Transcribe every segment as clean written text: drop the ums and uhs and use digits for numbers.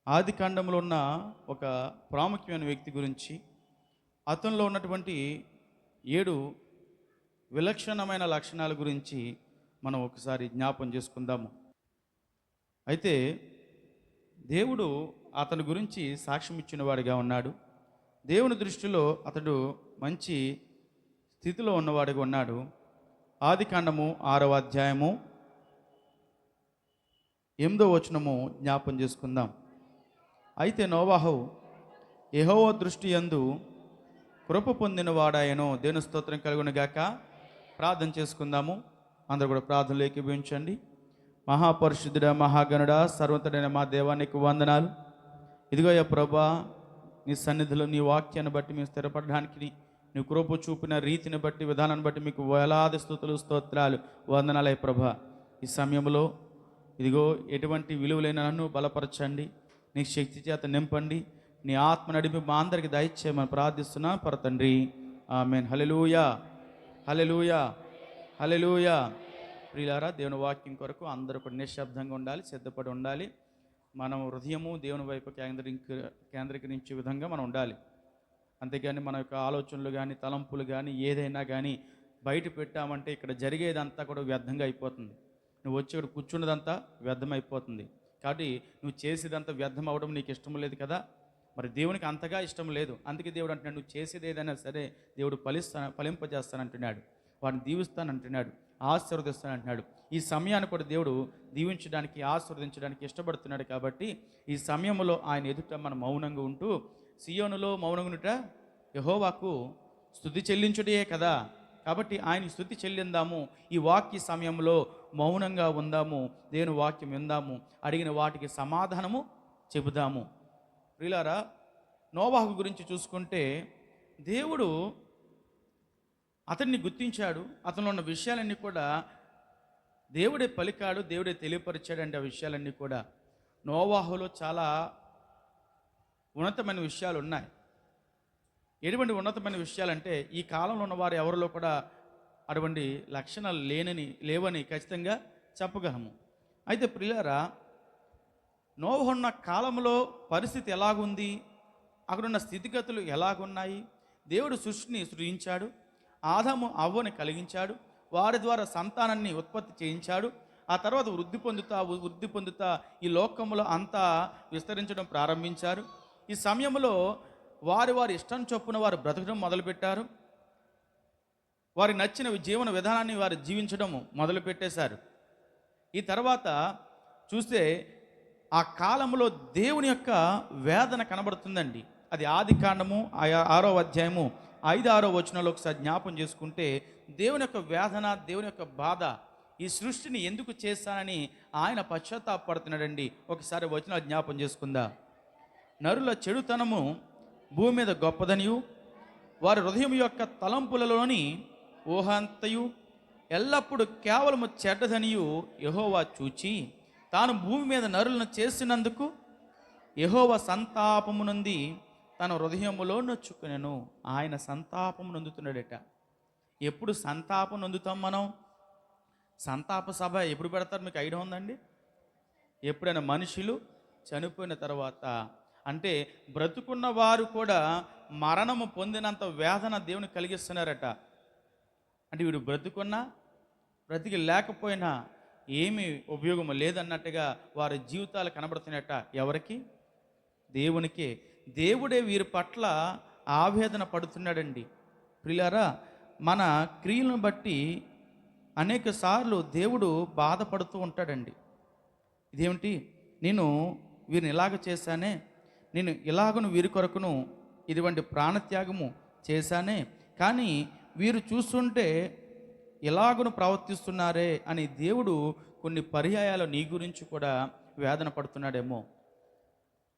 ఆది కాండంలో ఉన్న ఒక ప్రాముఖ్యమైన వ్యక్తి గురించి, అతనిలో ఉన్నటువంటి 7 విలక్షణమైన లక్షణాల గురించి మనం ఒకసారి జ్ఞాపం చేసుకుందాము. అయితే దేవుడు అతని గురించి సాక్ష్యం ఇచ్చిన వాడిగా ఉన్నాడు. దేవుని దృష్టిలో అతడు మంచి స్థితిలో ఉన్నవాడిగా ఉన్నాడు. ఆది కాండము 6వ అధ్యాయము 8వ వచనము జ్ఞాపం చేసుకుందాం. అయితే నోవాహు యెహోవా దృష్టి యందు కృప పొందిన వాడాయనో. దేవుని స్తోత్రం కలుగును గాక. ప్రార్థన చేసుకుందాము. అందరూ కూడా ప్రార్థనలు ఏకీభవించండి. మహాపరిశుద్ధుడా, మహాగణుడా, సర్వోన్నతుడైన మా దేవానికి వందనాలు. ఇదిగో యా ప్రభా, నీ సన్నిధిలో నీ వాక్యాన్ని బట్టి మేము స్థిరపడడానికి నీ కృప చూపిన రీతిని బట్టి, విధానాన్ని బట్టి మీకు వేలాది స్తుతులు, స్తోత్రాలు, వందనాలే ప్రభా. ఈ సమయంలో ఇదిగో ఎటువంటి విలువలైన నన్ను బలపరచండి, నీ శక్తి చేత నింపండి, నీ ఆత్మ నడిపి మా అందరికి దయచేయమని ప్రార్థిస్తున్నా పరతండ్రి. ఆమేన్. హల్లెలూయా, హల్లెలూయా, హల్లెలూయా. ప్రియులారా, దేవుని వాక్యం కొరకు అందరూ కూడా నిశ్శబ్దంగా ఉండాలి, సిద్ధపడి ఉండాలి. మనం హృదయము దేవుని వైపు కేంద్రీకరించే విధంగా మనం ఉండాలి. అంతేగాని మన యొక్క ఆలోచనలు కానీ, తలంపులు కానీ, ఏదైనా కానీ బయట పెట్టామంటే ఇక్కడ జరిగేదంతా కూడా వ్యర్థంగా అయిపోతుంది. నువ్వు వచ్చి ఇక్కడ కూర్చున్నదంతా వ్యర్థమైపోతుంది. కాబట్టి నువ్వు చేసేదంతా వ్యర్థం అవ్వడం నీకు ఇష్టం లేదు కదా. మరి దేవునికి అంతగా ఇష్టం లేదు. అందుకే దేవుడు అంటున్నాడు, నువ్వు చేసేది ఏదైనా సరే దేవుడు ఫలింపజేస్తానంటున్నాడు, వాడిని దీవిస్తానంటున్నాడు, ఆశీర్వదిస్తానంటున్నాడు. ఈ సమయాన్ని కూడా దేవుడు దీవించడానికి, ఆశీర్వదించడానికి ఇష్టపడుతున్నాడు. కాబట్టి ఈ సమయంలో ఆయన ఎదుట మనం మౌనంగా ఉంటూ, సియోనులో మౌనంగా ఉండుట యెహోవాకు స్తుతి చెల్లించుటే కదా. కాబట్టి ఆయన స్తుతి చెల్లిందాము. ఈ వాక్య సమయంలో మౌనంగా ఉందాము, దేవుని వాక్యం విందాము, అడిగిన వాటికి సమాధానము చెబుదాము. ప్రియులారా, నోవాహు గురించి చూసుకుంటే దేవుడు అతన్ని గుర్తించాడు. అతనిలో ఉన్న విషయాలన్నీ కూడా దేవుడే పలికాడు, దేవుడే తెలియపరిచాడండి. ఆ విషయాలన్నీ కూడా నోవాహులో చాలా ఉన్నతమైన విషయాలు ఉన్నాయి. ఎటువంటి ఉన్నతమైన విషయాలంటే ఈ కాలంలో ఉన్నవారు ఎవరిలో కూడా అటువంటి లక్షణాలు లేవని ఖచ్చితంగా చెప్పగలము. అయితే ప్రియులారా, నోవహు ఉన్న కాలంలో పరిస్థితి ఎలాగుంది, అక్కడున్న స్థితిగతులు ఎలాగున్నాయి, దేవుడు సృష్టిని సృజించాడు, ఆదాము అవ్వని కలిగించాడు, వారి ద్వారా సంతానాన్ని ఉత్పత్తి చేయించాడు. ఆ తర్వాత వృద్ధి పొందుతా ఈ లోకంలో అంతా విస్తరించడం ప్రారంభించారు. ఈ సమయంలో వారి ఇష్టం చొప్పున వారు బ్రతకడం మొదలుపెట్టారు. వారికి నచ్చిన జీవన విధానాన్ని వారు జీవించడం మొదలుపెట్టేశారు. ఈ తర్వాత చూస్తే ఆ కాలంలో దేవుని యొక్క వేదన కనబడుతుందండి. అది ఆది కాండము 6వ అధ్యాయము 5-6 వచనాలు ఒకసారి జ్ఞాపం చేసుకుంటే దేవుని యొక్క వేదన, దేవుని యొక్క బాధ, ఈ సృష్టిని ఎందుకు చేశానని ఆయన పశ్చాత్తాపడుతున్నాడండి. ఒకసారి వచనాలు జ్ఞాపం చేసుకుందా. నరుల చెడుతనము భూమి మీద గొప్పదనియు, వారి హృదయం యొక్క తలంపులలోని ఊహంతయు ఎల్లప్పుడూ కేవలము చెడ్డదనియు యెహోవా చూచి, తాను భూమి మీద నరులను చేసినందుకు యెహోవా సంతాపము నొంది తన హృదయములో నొచ్చుకునెను. ఆయన సంతాపము నొందుతున్నాడట. ఎప్పుడు సంతాపం నొందుతాం మనం? సంతాప సభ ఎప్పుడు పెడతారు మీకు ఐడియా ఉందండి? ఎప్పుడైనా మనుషులు చనిపోయిన తర్వాత, అంటే బ్రతుకున్న వారు కూడా మరణము పొందినంత వేదన దేవుని కలిగిస్తున్నారట. అంటే వీడు బ్రతుకున్నా బ్రతికి లేకపోయినా ఏమీ ఉపయోగం లేదన్నట్టుగా వారి జీవితాలు కనబడుతున్నట్ట. ఎవరికి? దేవునికే. దేవుడే వీరి పట్ల ఆవేదన పడుతున్నాడండి. ప్రియులారా, మన క్రియలను బట్టి అనేక సార్లు దేవుడు బాధపడుతూ ఉంటాడండి. ఇదేమిటి, నేను వీరిని ఇలాగ చేశానే, నేను ఇలాగను వీరి కొరకును ఇటువంటి ప్రాణత్యాగము చేశానే, కానీ వీరు చూస్తుంటే ఎలాగను ప్రవర్తిస్తున్నారే అని దేవుడు కొన్ని పర్యాయాలు నీ గురించి కూడా వేదన పడుతున్నాడేమో.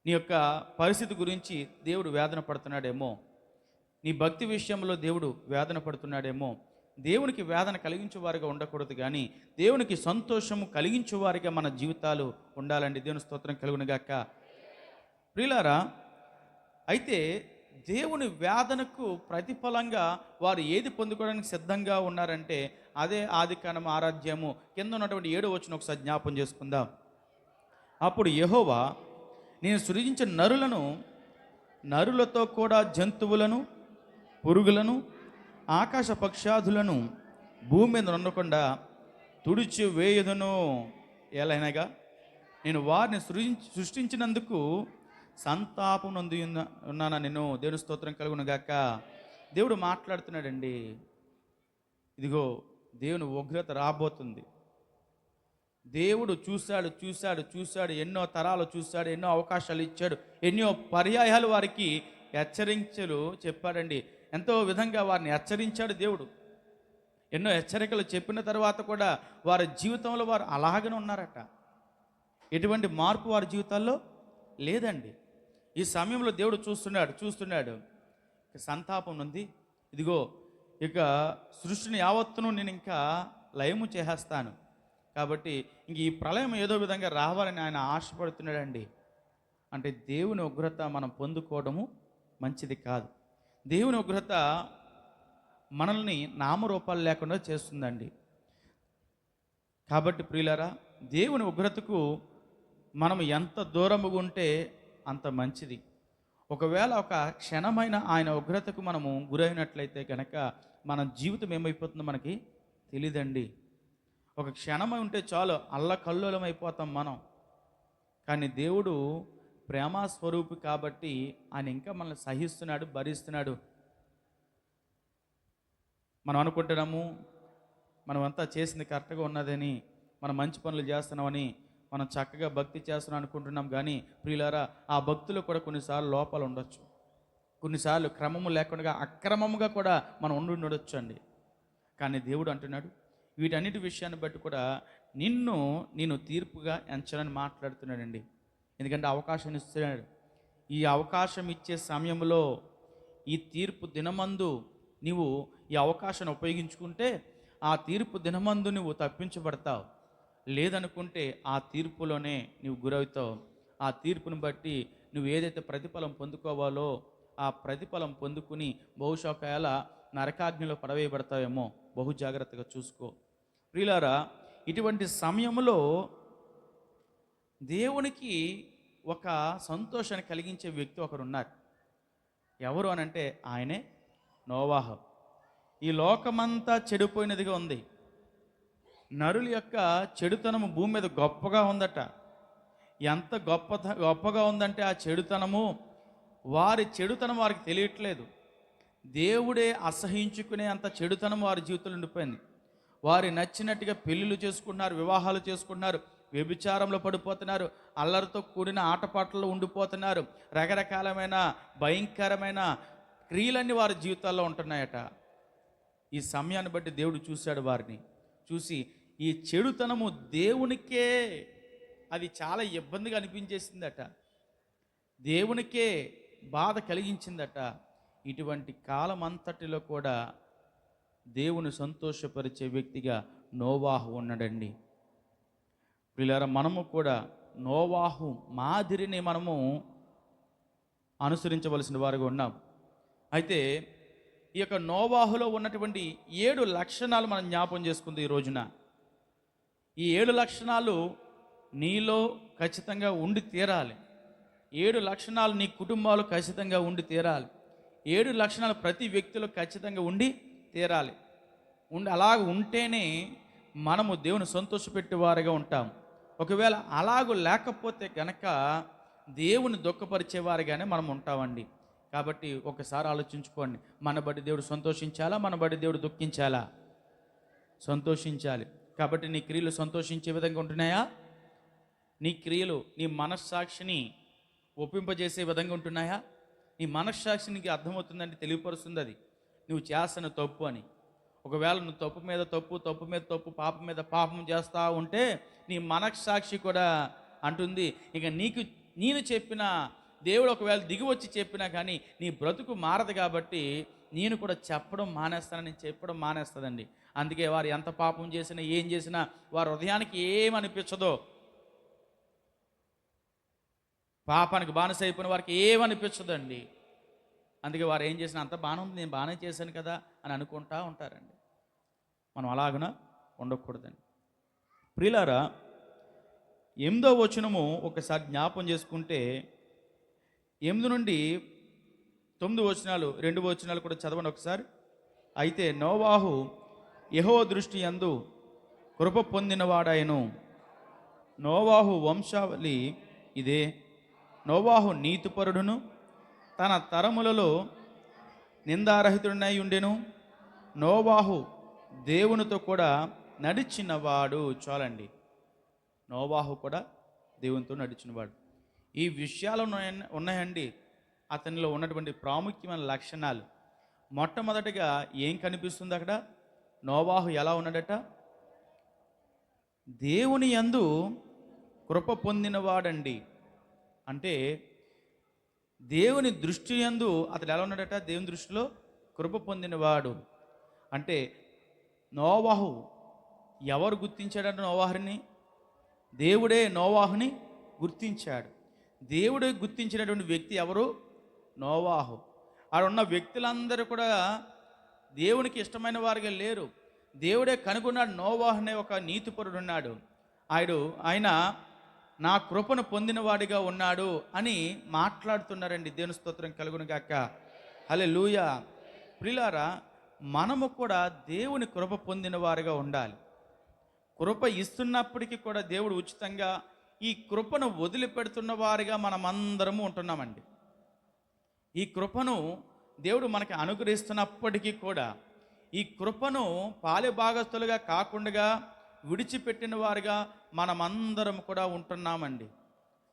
నీ యొక్క పరిస్థితి గురించి దేవుడు వేదన పడుతున్నాడేమో. నీ భక్తి విషయంలో దేవుడు వేదన పడుతున్నాడేమో. దేవునికి వేదన కలిగించేవారిగా ఉండకూడదు, కానీ దేవునికి సంతోషము కలిగించేవారిగా మన జీవితాలు ఉండాలండి. దేవుని స్తోత్రం కలుగునుగాక. ప్రియులారా, అయితే దేవుని వేదనకు ప్రతిఫలంగా వారు ఏది పొందుకోవడానికి సిద్ధంగా ఉన్నారంటే అదే ఆది కాండం 6వ అధ్యాయము కింద ఉన్నటువంటి 7వ వచనం ఒకసారి జ్ఞాపం చేసుకుందాం. అప్పుడు యెహోవా నేను సృజించిన నరులతో కూడా జంతువులను, పురుగులను, ఆకాశ పక్షాదులను భూమి మీద ఉండకుండా తుడిచి వేయుదును. ఎలానగా నేను వారిని సృష్టించినందుకు సంతాపం నొంది ఉన్నానా నేను. దేవుని స్తోత్రం కలుగును గాక. దేవుడు మాట్లాడుతున్నాడండి. ఇదిగో దేవుని ఉగ్రత రాబోతుంది. దేవుడు చూశాడు, ఎన్నో తరాలు చూశాడు, ఎన్నో అవకాశాలు ఇచ్చాడు, ఎన్నో పర్యాయాలు వారికి హెచ్చరించలు చెప్పాడండి. ఎంతో విధంగా వారిని హెచ్చరించాడు దేవుడు. ఎన్నో హెచ్చరికలు చెప్పిన తర్వాత కూడా వారి జీవితంలో వారు అలాగనే ఉన్నారట. ఎటువంటి మార్పు వారి జీవితాల్లో లేదండి. ఈ సమయంలో దేవుడు చూస్తున్నాడు సంతాపం ఉంది. ఇదిగో ఇక సృష్టిని యావత్తును నేను ఇంకా లయము చేసేస్తాను. కాబట్టి ఇంక ఈ ప్రళయం ఏదో విధంగా రావాలని ఆయన ఆశపడుతున్నాడండి. అంటే దేవుని ఉగ్రత మనం పొందుకోవడము మంచిది కాదు. దేవుని ఉగ్రత మనల్ని నామరూపాలు లేకుండా చేస్తుందండి. కాబట్టి ప్రియులారా, దేవుని ఉగ్రతకు మనం ఎంత దూరముగా ఉంటే అంత మంచిది. ఒకవేళ ఒక క్షణమైన ఆయన ఉగ్రతకు మనము గురైనట్లయితే కనుక మన జీవితం ఏమైపోతుందో మనకి తెలియదండి. ఒక క్షణమై ఉంటే చాలు అల్లకల్లోలం అయిపోతాం మనం. కానీ దేవుడు ప్రేమ స్వరూపి కాబట్టి ఆయన ఇంకా మనల్ని సహిస్తున్నాడు, భరిస్తున్నాడు. మనం అనుకుంటున్నాము మనమంతా చేసింది కరెక్ట్గా ఉన్నదని, మనం మంచి పనులు చేస్తున్నామని, మనం చక్కగా భక్తి చేస్తున్నాం అనుకుంటున్నాం. కానీ ప్రియులారా, ఆ భక్తులు కూడా కొన్నిసార్లు లోపాలు ఉండొచ్చు. కొన్నిసార్లు క్రమము లేకుండా అక్రమముగా కూడా మనం ఉండొచ్చు అండి. కానీ దేవుడు అంటున్నాడు, వీటన్నిటి విషయాన్ని బట్టి కూడా నేను తీర్పుగా ఎంచాలని మాట్లాడుతున్నాడండి. ఎందుకంటే అవకాశాన్ని ఇస్తున్నాడు. ఈ అవకాశం ఇచ్చే సమయంలో, ఈ తీర్పు దినమందు నీవు ఈ అవకాశాన్ని ఉపయోగించుకుంటే ఆ తీర్పు దినమందు నువ్వు తప్పించబడతావు. లేదనుకుంటే ఆ తీర్పులోనే నువ్వు గురవుతావు. ఆ తీర్పును బట్టి నువ్వు ఏదైతే ప్రతిఫలం పొందుకోవాలో ఆ ప్రతిఫలం పొందుకుని బహుశా ఒకవేళ నరకాగ్నిలో పడవేయబడతావేమో. బహు జాగ్రత్తగా చూసుకో ప్రియులారా. ఇటువంటి సమయంలో దేవునికి ఒక సంతోషాన్ని కలిగించే వ్యక్తి ఒకరు ఉన్నారు. ఎవరు అనంటే ఆయనే నోవాహు. ఈ లోకమంతా చెడిపోయినదిగా ఉంది. నరుల యొక్క చెడుతనము భూమి మీద గొప్పగా ఉందట. ఎంత గొప్పగా ఉందంటే ఆ చెడుతనము, వారి చెడుతనం వారికి తెలియట్లేదు. దేవుడే అసహించుకునే అంత చెడుతనం వారి జీవితంలో ఉండిపోయింది. వారి నచ్చినట్టుగా పెళ్ళిళ్ళు చేసుకుంటున్నారు, వివాహాలు చేసుకుంటున్నారు, వ్యభిచారంలో పడిపోతున్నారు, అల్లరితో కూడిన ఆటపాటల్లో ఉండిపోతున్నారు. రకరకాలమైన భయంకరమైన క్రియలన్నీ వారి జీవితాల్లో ఉంటున్నాయట. ఈ సమయాన్ని బట్టి దేవుడు చూశాడు వారిని. చూసి ఈ చెడుతనము దేవునికే అది చాలా ఇబ్బందిగా అనిపించేసిందట. దేవునికే బాధ కలిగించిందట. ఇటువంటి కాలం అంతటిలో కూడా దేవుని సంతోషపరిచే వ్యక్తిగా నోవాహు ఉన్నాడండి. ప్రియులారా, మనము కూడా నోవాహు మాదిరిని మనము అనుసరించవలసిన వారుగా ఉన్నాం. అయితే ఈ యొక్క నోవాహులో ఉన్నటువంటి 7 లక్షణాలు మనం జ్ఞాపం చేసుకుంది ఈ రోజున. ఈ 7 లక్షణాలు నీలో ఖచ్చితంగా ఉండి తీరాలి. 7 లక్షణాలు నీ కుటుంబాలు ఖచ్చితంగా ఉండి తీరాలి. 7 లక్షణాలు ప్రతి వ్యక్తిలో ఖచ్చితంగా ఉండి తీరాలి. అలాగ ఉంటేనే మనము దేవుని సంతోషపెట్టేవారుగా ఉంటాం. ఒకవేళ అలాగూ లేకపోతే కనుక దేవుని దుఃఖపరిచేవారుగానే మనం ఉంటామండి. కాబట్టి ఒకసారి ఆలోచించుకోండి, మన బట్టి దేవుడు సంతోషించాలా, మన బట్టి దేవుడు దుఃఖించాలా? సంతోషించాలి. కాబట్టి నీ క్రియలు సంతోషించే విధంగా ఉంటున్నాయా? నీ క్రియలు నీ మనస్సాక్షిని ఒప్పింపజేసే విధంగా ఉంటున్నాయా? నీ మనస్సాక్షినికి అర్థమవుతుందంటే తెలియపరుస్తుంది అది నువ్వు చేస్తున్న తప్పు అని. ఒకవేళ నువ్వు తప్పు మీద తప్పు, తప్పు మీద తప్పు, పాపం మీద పాపం చేస్తూ ఉంటే నీ మనస్సాక్షి కూడా అంటుంది, ఇక నేను చెప్పిన దేవుడు ఒకవేళ దిగి వచ్చి చెప్పినా కానీ నీ బ్రతుకు మారదు. కాబట్టి నేను కూడా చెప్పడం మానేస్తుందండి. అందుకే వారు ఎంత పాపం చేసినా ఏం చేసినా వారి హృదయానికి ఏమనిపించదో, పాపానికి బానిస అయిపోయిన వారికి ఏమనిపించదండి. అందుకే వారు ఏం చేసినా అంత బాగానే ఉంది, నేను బాగానే చేశాను కదా అని అనుకుంటా ఉంటారండి. మనం అలాగున ఉండకూడదండి. ప్రియులారా, ఎనిమిదో వచనము ఒకసారి జ్ఞాపం చేసుకుంటే 8 నుండి 9 వచనాలు, 2 వచనాలు కూడా చదవండి ఒకసారి. అయితే నోవాహు యెహోవా దృష్టి యందు కృప పొందినవాడాయను. నోవాహు వంశావళి ఇదే. నోవాహు నీతిపరుడును తన తరములలో నిందారహితుడనై ఉండెను. నోవాహు దేవునితో కూడా నడిచినవాడు. చాలండి, నోవాహు కూడా దేవునితో నడిచినవాడు. ఈ విషయాలు ఉన్నాయండి అతనిలో ఉన్నటువంటి ప్రాముఖ్యమైన లక్షణాలు. మొట్టమొదటిగా ఏం కనిపిస్తుంది అక్కడ? నోవాహు ఎలా ఉన్నాడట? దేవుని యందు కృప పొందినవాడండి. అంటే దేవుని దృష్టి యందు అతడు ఎలా ఉన్నాడట? దేవుని దృష్టిలో కృప పొందినవాడు. అంటే నోవాహు ఎవరు గుర్తించాడంటే నోవాహుని? దేవుడే నోవాహుని గుర్తించాడు. దేవుడే గుర్తించినటువంటి వ్యక్తి ఎవరు? నోవాహు. ఆడ ఉన్న వ్యక్తులందరూ కూడా దేవునికి ఇష్టమైన వారిగా లేరు. దేవుడే కనుగొన్నాడు నోవాహు అనే ఒక నీతిపరుడు ఉన్నాడు. ఆయన నా కృపను పొందినవాడిగా ఉన్నాడు అని మాట్లాడుతున్నారండి. దేవుని స్తోత్రం కలుగును గాక. హల్లెలూయా. ప్రియులారా, మనము కూడా దేవుని కృప పొందిన వారిగా ఉండాలి. కృప ఇస్తున్నప్పటికీ కూడా దేవుడు ఉచితంగా ఈ కృపను వదిలిపెడుతున్న వారిగా మనమందరము ఉంటున్నామండి. ఈ కృపను దేవుడు మనకి అనుగ్రహిస్తున్నప్పటికీ కూడా ఈ కృపను పాలిభాగస్తులుగా కాకుండా విడిచిపెట్టిన వారిగా మనమందరం కూడా ఉంటున్నామండి.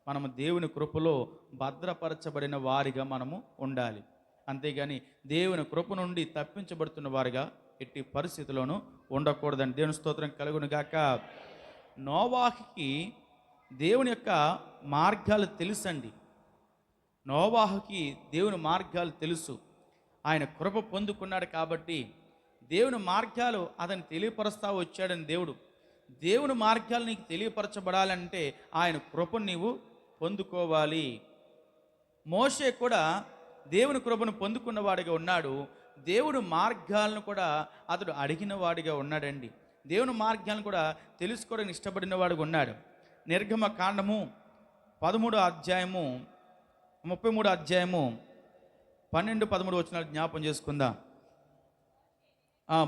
మనము దేవుని కృపలో భద్రపరచబడిన వారిగా మనము ఉండాలి. అంతేగాని దేవుని కృప నుండి తప్పించబడుతున్న వారిగా ఎట్టి పరిస్థితిలోనూ ఉండకూడదండి. దేవుని స్తోత్రం కలుగును గాక. నోవాహుకి దేవుని యొక్క మార్గాలు తెలుసండి. నోవాహుకి దేవుని మార్గాలు తెలుసు. ఆయన కృప పొందుకున్నాడు కాబట్టి దేవుని మార్గాలు అతను తెలియపరుస్తా వచ్చాడని దేవుని మార్గాలు నీకు తెలియపరచబడాలంటే ఆయన కృపను నీవు పొందుకోవాలి. మోషే కూడా దేవుని కృపను పొందుకున్నవాడిగా ఉన్నాడు. దేవుని మార్గాలను కూడా అతడు అడిగిన వాడిగా ఉన్నాడండి. దేవుని మార్గాలను కూడా తెలుసుకోవడానికి ఇష్టపడిన వాడిగా ఉన్నాడు. నిర్గమ కాండము 13వ అధ్యాయము 33వ అధ్యాయము 12-13 వచనాలు జ్ఞాపం చేసుకుందాం.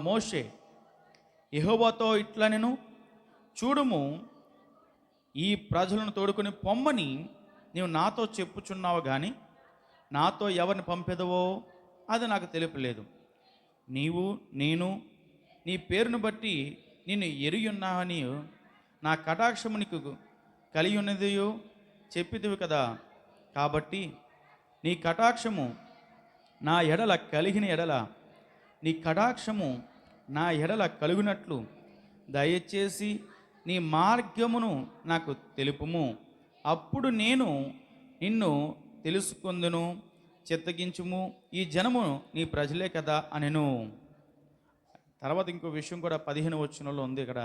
మోషే యెహోవాతో ఇట్లనెను, చూడుము, ఈ ప్రజలను తోడుకొని పొమ్మని నీవు నాతో చెప్పుచున్నావు, కానీ నాతో ఎవరిని పంపెదవో అది నాకు తెలుపలేదు. నేను నీ పేరును బట్టి నిన్ను ఎరిగి ఉన్నావని నా కటాక్షము నీకు కలిగి ఉన్నదియో చెప్పిదివి కదా. కాబట్టి నీ కటాక్షము నా ఎడల కలిగిన ఎడల, నీ కటాక్షము నా ఎడల కలుగునట్లు దయచేసి నీ మార్గమును నాకు తెలుపుము. అప్పుడు నేను నిన్ను తెలుసుకొందును. చిత్తగించుము, ఈ జనము నీ ప్రజలే కదా అనెను. తర్వాత ఇంకో విషయం కూడా 15వ వచనంలో ఉంది. ఇక్కడ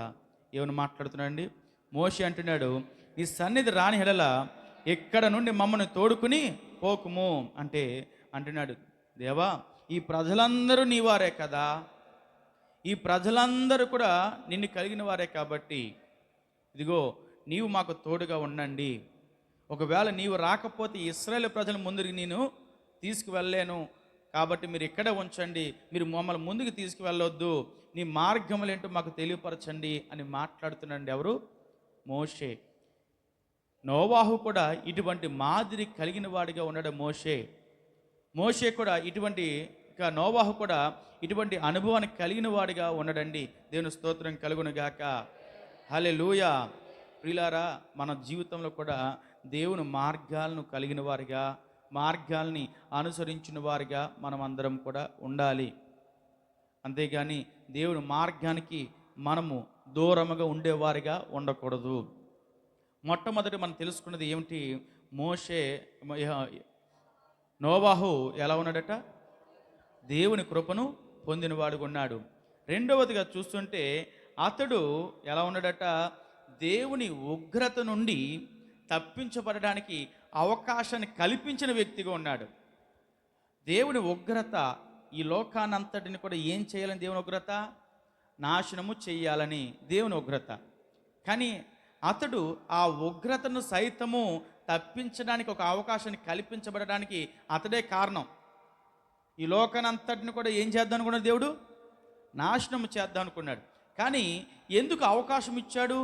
ఏమని మాట్లాడుతున్నాడండి? మోషే అంటున్నాడు, నీ సన్నిధి రాని ఎడల ఎక్కడ నుండి మమ్మల్ని తోడుకుని పోకుము అంటే అంటున్నాడు, దేవా, ఈ ప్రజలందరూ నీ వారే కదా, ఈ ప్రజలందరూ కూడా నిన్ను కలిగిన వారే కాబట్టి ఇదిగో నీవు మాకు తోడుగా ఉండండి. ఒకవేళ నీవు రాకపోతే ఇశ్రాయేలు ప్రజల ముందుకు నేను తీసుకువెళ్ళలేను, కాబట్టి మీరు ఇక్కడే ఉంచండి, మీరు మమ్మల్ని ముందుకు తీసుకువెళ్ళొద్దు, నీ మార్గములు ఏంటో మాకు తెలియపరచండి అని మాట్లాడుతున్నాడు. ఎవరు? మోషే. నోవాహు కూడా ఇటువంటి మాదిరి కలిగిన వాడిగా ఉన్నాడు. మోషే కూడా నోవాహు కూడా ఇటువంటి అనుభవాన్ని కలిగిన వాడిగా ఉన్నాడండి. దేవుని స్తోత్రం కలుగును గాక. హల్లెలూయా. ప్రియులారా, మన జీవితంలో కూడా దేవుని మార్గాలను కలిగిన వారిగా, మార్గాల్ని అనుసరించిన వారిగా మనం అందరం కూడా ఉండాలి. అంతేగాని దేవుని మార్గానికి మనము దూరముగా ఉండేవారిగా ఉండకూడదు. మొట్టమొదటి మనం తెలుసుకున్నది ఏమిటి? నోవాహు ఎలా ఉన్నాడట? దేవుని కృపను పొందినవాడుగా ఉన్నాడు. రెండవదిగా చూస్తుంటే అతడు ఎలా ఉన్నాడట? దేవుని ఉగ్రత నుండి తప్పించబడడానికి అవకాశాన్ని కల్పించిన వ్యక్తిగా ఉన్నాడు. దేవుని ఉగ్రత ఈ లోకానంతటిని కూడా ఏం చేయాలని? దేవుని ఉగ్రత నాశనము చేయాలని దేవుని ఉగ్రత. కానీ అతడు ఆ ఉగ్రతను సైతము తప్పించడానికి ఒక అవకాశాన్ని కల్పించబడడానికి అతడే కారణం. ఈ లోకానంతటిని కూడా ఏం చేద్దాం అనుకున్నాడు దేవుడు? నాశనం చేద్దాం అనుకున్నాడు. కానీ ఎందుకు అవకాశం ఇచ్చాడు?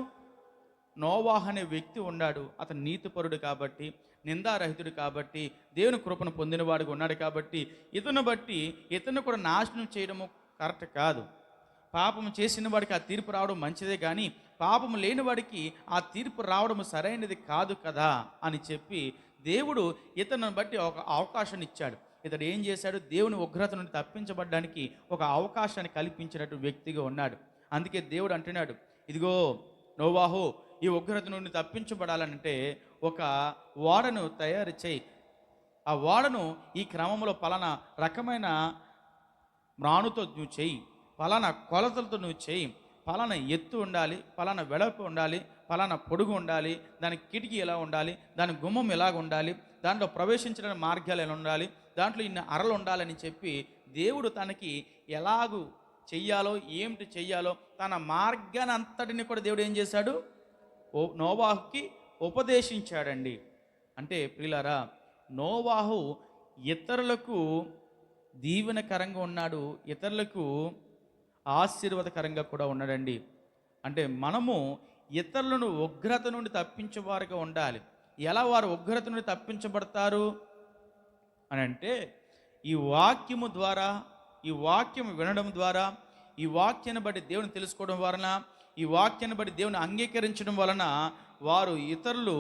నోవాహు అనే వ్యక్తి ఉన్నాడు. అతను నీతిపరుడు కాబట్టి, నిందారహితుడు కాబట్టి, దేవుని కృపను పొందినవాడుగా ఉన్నాడు కాబట్టి, ఇతను బట్టి ఇతను కూడా నాశనం చేయడము కరెక్ట్ కాదు. పాపము చేసిన వాడికి ఆ తీర్పు రావడం మంచిదే, కానీ పాపము లేని వాడికి ఆ తీర్పు రావడం సరైనది కాదు కదా అని చెప్పి దేవుడు ఇతను బట్టి ఒక అవకాశాన్ని ఇచ్చాడు. ఇతడు ఏం చేశాడు? దేవుని ఉగ్రత నుండి తప్పించబడడానికి ఒక అవకాశాన్ని కల్పించినట్టు వ్యక్తిగా ఉన్నాడు. అందుకే దేవుడు అంటున్నాడు, ఇదిగో నోవాహు, ఈ ఉగ్రత నుండి తప్పించబడాలంటే ఒక ఓడను తయారు చేయి. ఆ ఓడను ఈ క్రమంలో పలానా రకమైన మ్రాణుతో నువ్వు చేయి, పలానా కొలతలతో నువ్వు చేయి, పలానా ఎత్తు ఉండాలి, పలానా వెడల్పు ఉండాలి, పలానా పొడుగు ఉండాలి, దానికి కిటికీ ఎలా ఉండాలి, దాని గుమ్మం ఎలాగ ఉండాలి, దాంట్లో ప్రవేశించడానికి మార్గాలు ఎలా ఉండాలి, దాంట్లో ఇన్ని అరలు ఉండాలని చెప్పి దేవుడు తనకి ఎలాగూ చెయ్యాలో ఏమిటి చెయ్యాలో తన మార్గాన్ని అంతటిని కూడా దేవుడు ఏం చేశాడు? నోవాహుకి ఉపదేశించాడండి. అంటే ప్రియులారా, నోవాహు ఇతరులకు దీవెనకరంగా ఉన్నాడు, ఇతరులకు ఆశీర్వాదకరంగా కూడా ఉన్నాడండి. అంటే మనము ఇతరులను ఉగ్రత నుండి తప్పించేవారుగా ఉండాలి. ఎలా వారు ఉగ్రత నుండి తప్పించబడతారు అని అంటే, ఈ వాక్యము ద్వారా, ఈ వాక్యం వినడం ద్వారా, ఈ వాక్యాన్ని బట్టి దేవుని తెలుసుకోవడం వలన, ఈ వాక్యాన్ని బట్టి దేవుని అంగీకరించడం వలన వారు ఇతరులు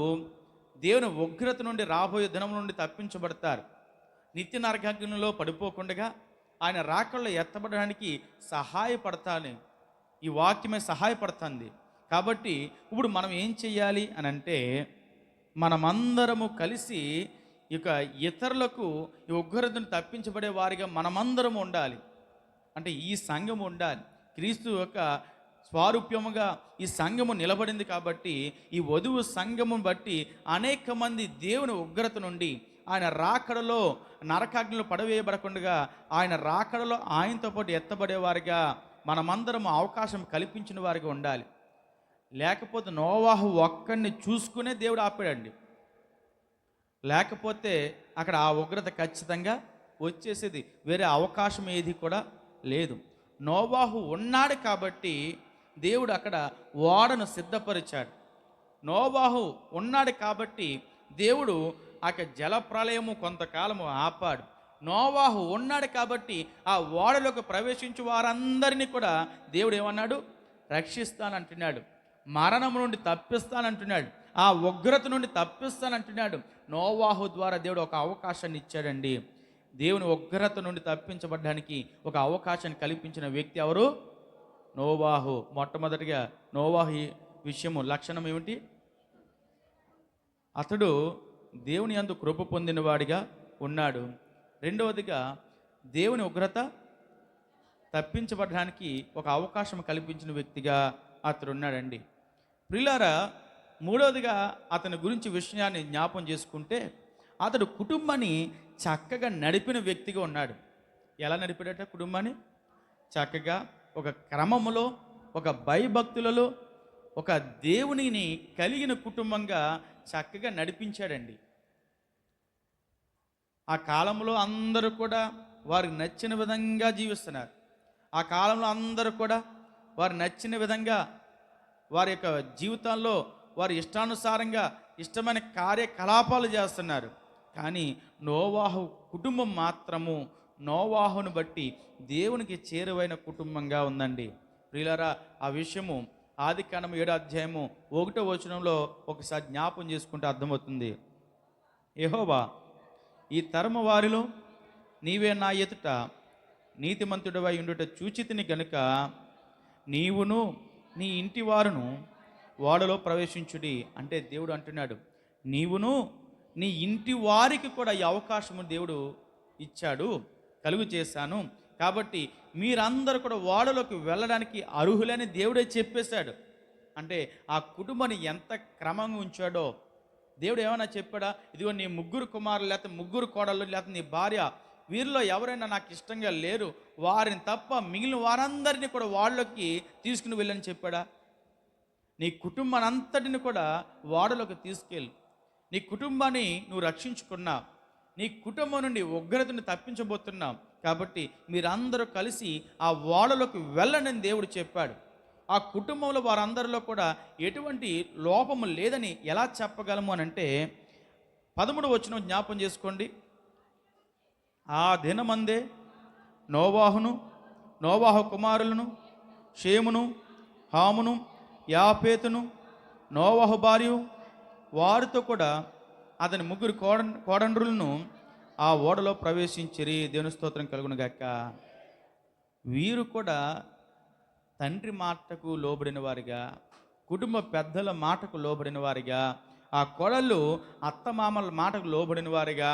దేవుని ఉగ్రత నుండి రాబోయే దినం నుండి తప్పించబడతారు. నిత్య నరకాగ్నిలో పడిపోకుండా ఆయన రాకల్లో ఎత్తబడడానికి సహాయపడతాను. ఈ వాక్యమే సహాయపడుతుంది. కాబట్టి ఇప్పుడు మనం ఏం చెయ్యాలి అని అంటే, మనమందరము కలిసి ఇక ఇతరులకు ఈ ఉగ్రతను తప్పించబడే వారిగా మనమందరము ఉండాలి. అంటే ఈ సంఘము ఉండాలి. క్రీస్తు యొక్క స్వారూప్యముగా ఈ సంఘము నిలబడింది కాబట్టి ఈ వధువు సంఘము బట్టి అనేక మంది దేవుని ఉగ్రత నుండి, ఆయన రాకడలో నరకాగ్నిలో పడవేయబడకుండా ఆయన రాకడలో ఆయనతో పాటు ఎత్తబడేవారిగా మనమందరము అవకాశం కల్పించిన వారిగా ఉండాలి. లేకపోతే నోవాహు ఒక్కడిని చూసుకునే దేవుడు ఆపాడండి. లేకపోతే అక్కడ ఆ ఉగ్రత ఖచ్చితంగా వచ్చేసేది. వేరే అవకాశం ఏది కూడా లేదు. నోవాహు ఉన్నాడు కాబట్టి దేవుడు అక్కడ ఓడను సిద్ధపరిచాడు. నోవాహు ఉన్నాడు కాబట్టి దేవుడు అక్కడ జలప్రలయము కొంతకాలము ఆపాడు. నోవాహు ఉన్నాడు కాబట్టి ఆ ఓడలోకి ప్రవేశించు వారందరినీ కూడా దేవుడు ఏమన్నాడు? రక్షిస్తానంటున్నాడు. మరణము నుండి తప్పిస్తానంటున్నాడు. ఆ ఉగ్రత నుండి తప్పిస్తానంటున్నాడు. నోవాహు ద్వారా దేవుడు ఒక అవకాశాన్ని ఇచ్చాడండి. దేవుని ఉగ్రత నుండి తప్పించబడడానికి ఒక అవకాశాన్ని కల్పించిన వ్యక్తి ఎవరు? నోవాహు. మొట్టమొదటిగా నోవాహు విషయము లక్షణం ఏమిటి? అతడు దేవుని యందు కృప పొందినవాడిగా ఉన్నాడు. రెండవదిగా దేవుని ఉగ్రత తప్పించబడడానికి ఒక అవకాశం కల్పించిన వ్యక్తిగా అతడు ఉన్నాడండి. ప్రియులారా, మూడవదిగా అతని గురించి విషయాన్ని జ్ఞాపం చేసుకుంటే, అతడు కుటుంబాన్ని చక్కగా నడిపిన వ్యక్తిగా ఉన్నాడు. ఎలా నడిపాడట కుటుంబాన్ని? చక్కగా ఒక క్రమములో, ఒక భయభక్తులలో, ఒక దేవునిని కలిగిన కుటుంబంగా చక్కగా నడిపించాడండి. ఆ కాలంలో అందరూ కూడా వారికి నచ్చిన విధంగా జీవిస్తున్నారు. ఆ కాలంలో అందరూ కూడా వారు నచ్చిన విధంగా వారి యొక్క జీవితాల్లో వారి ఇష్టానుసారంగా ఇష్టమైన కార్యకలాపాలు చేస్తున్నారు. కానీ నోవాహు కుటుంబం మాత్రము నోవాహును బట్టి దేవునికి చేరువైన కుటుంబంగా ఉందండి. ప్రియులారా, ఆ విషయము ఆదికాండము 7వ అధ్యాయము 1వ వచనంలో ఒకసారి జ్ఞాపం చేసుకుంటే అర్థమవుతుంది. యెహోవా, ఈ తరము వారిలో నీవే నా ఎదుట నీతిమంతుడివై ఉండుట చూచితిని గనుక నీవును నీ ఇంటి వారును ఓడలో ప్రవేశించుడి. అంటే దేవుడు అంటున్నాడు, నీవును నీ ఇంటి వారికి కూడా ఈ అవకాశము దేవుడు ఇచ్చాడు, కలుగు చేశాను. కాబట్టి మీరందరూ కూడా ఓడలోకి వెళ్ళడానికి అర్హులని దేవుడే చెప్పేశాడు. అంటే ఆ కుటుంబాన్ని ఎంత క్రమంగా ఉంచాడో దేవుడు. ఏమైనా చెప్పాడా? ఇదిగో నీ ముగ్గురు కుమారులు, లేకపోతే ముగ్గురు కోడళ్ళు, లేకపోతే నీ భార్య, వీరిలో ఎవరైనా నాకు ఇష్టంగా లేరు, వారిని తప్ప మిగిలిన వారందరినీ కూడా వాళ్ళకి తీసుకుని వెళ్ళని చెప్పాడా? నీ కుటుంబాన్ని అంతటిని కూడా ఓడలోకి తీసుకెళ్ళి నీ కుటుంబాన్ని నువ్వు రక్షించుకున్నావు. నీ కుటుంబం నుండి ఉగ్రతను తప్పించబోతున్నావు. కాబట్టి మీరందరూ కలిసి ఆ ఓడలోకి వెళ్ళండి అని దేవుడు చెప్పాడు. ఆ కుటుంబంలో వారందరిలో కూడా ఎటువంటి లోపము లేదని ఎలా చెప్పగలము అని అంటే 13వ వచనం జ్ఞాపం చేసుకోండి. ఆ దినమందే నోవాహు కుమారులను షేమును, హామును, యాపేతును, నోవాహు భార్య వారితో కూడా అతని ముగ్గురు కోడండ్రులను ఆ ఓడలో ప్రవేశించిరి. దేవుని స్తోత్రం కలుగును గాక. వీరు కూడా తండ్రి మాటకు లోబడిన వారిగా, కుటుంబ పెద్దల మాటకు లోబడిన వారిగా, ఆ కోడళ్ళు అత్తమామల మాటకు లోబడిన వారిగా,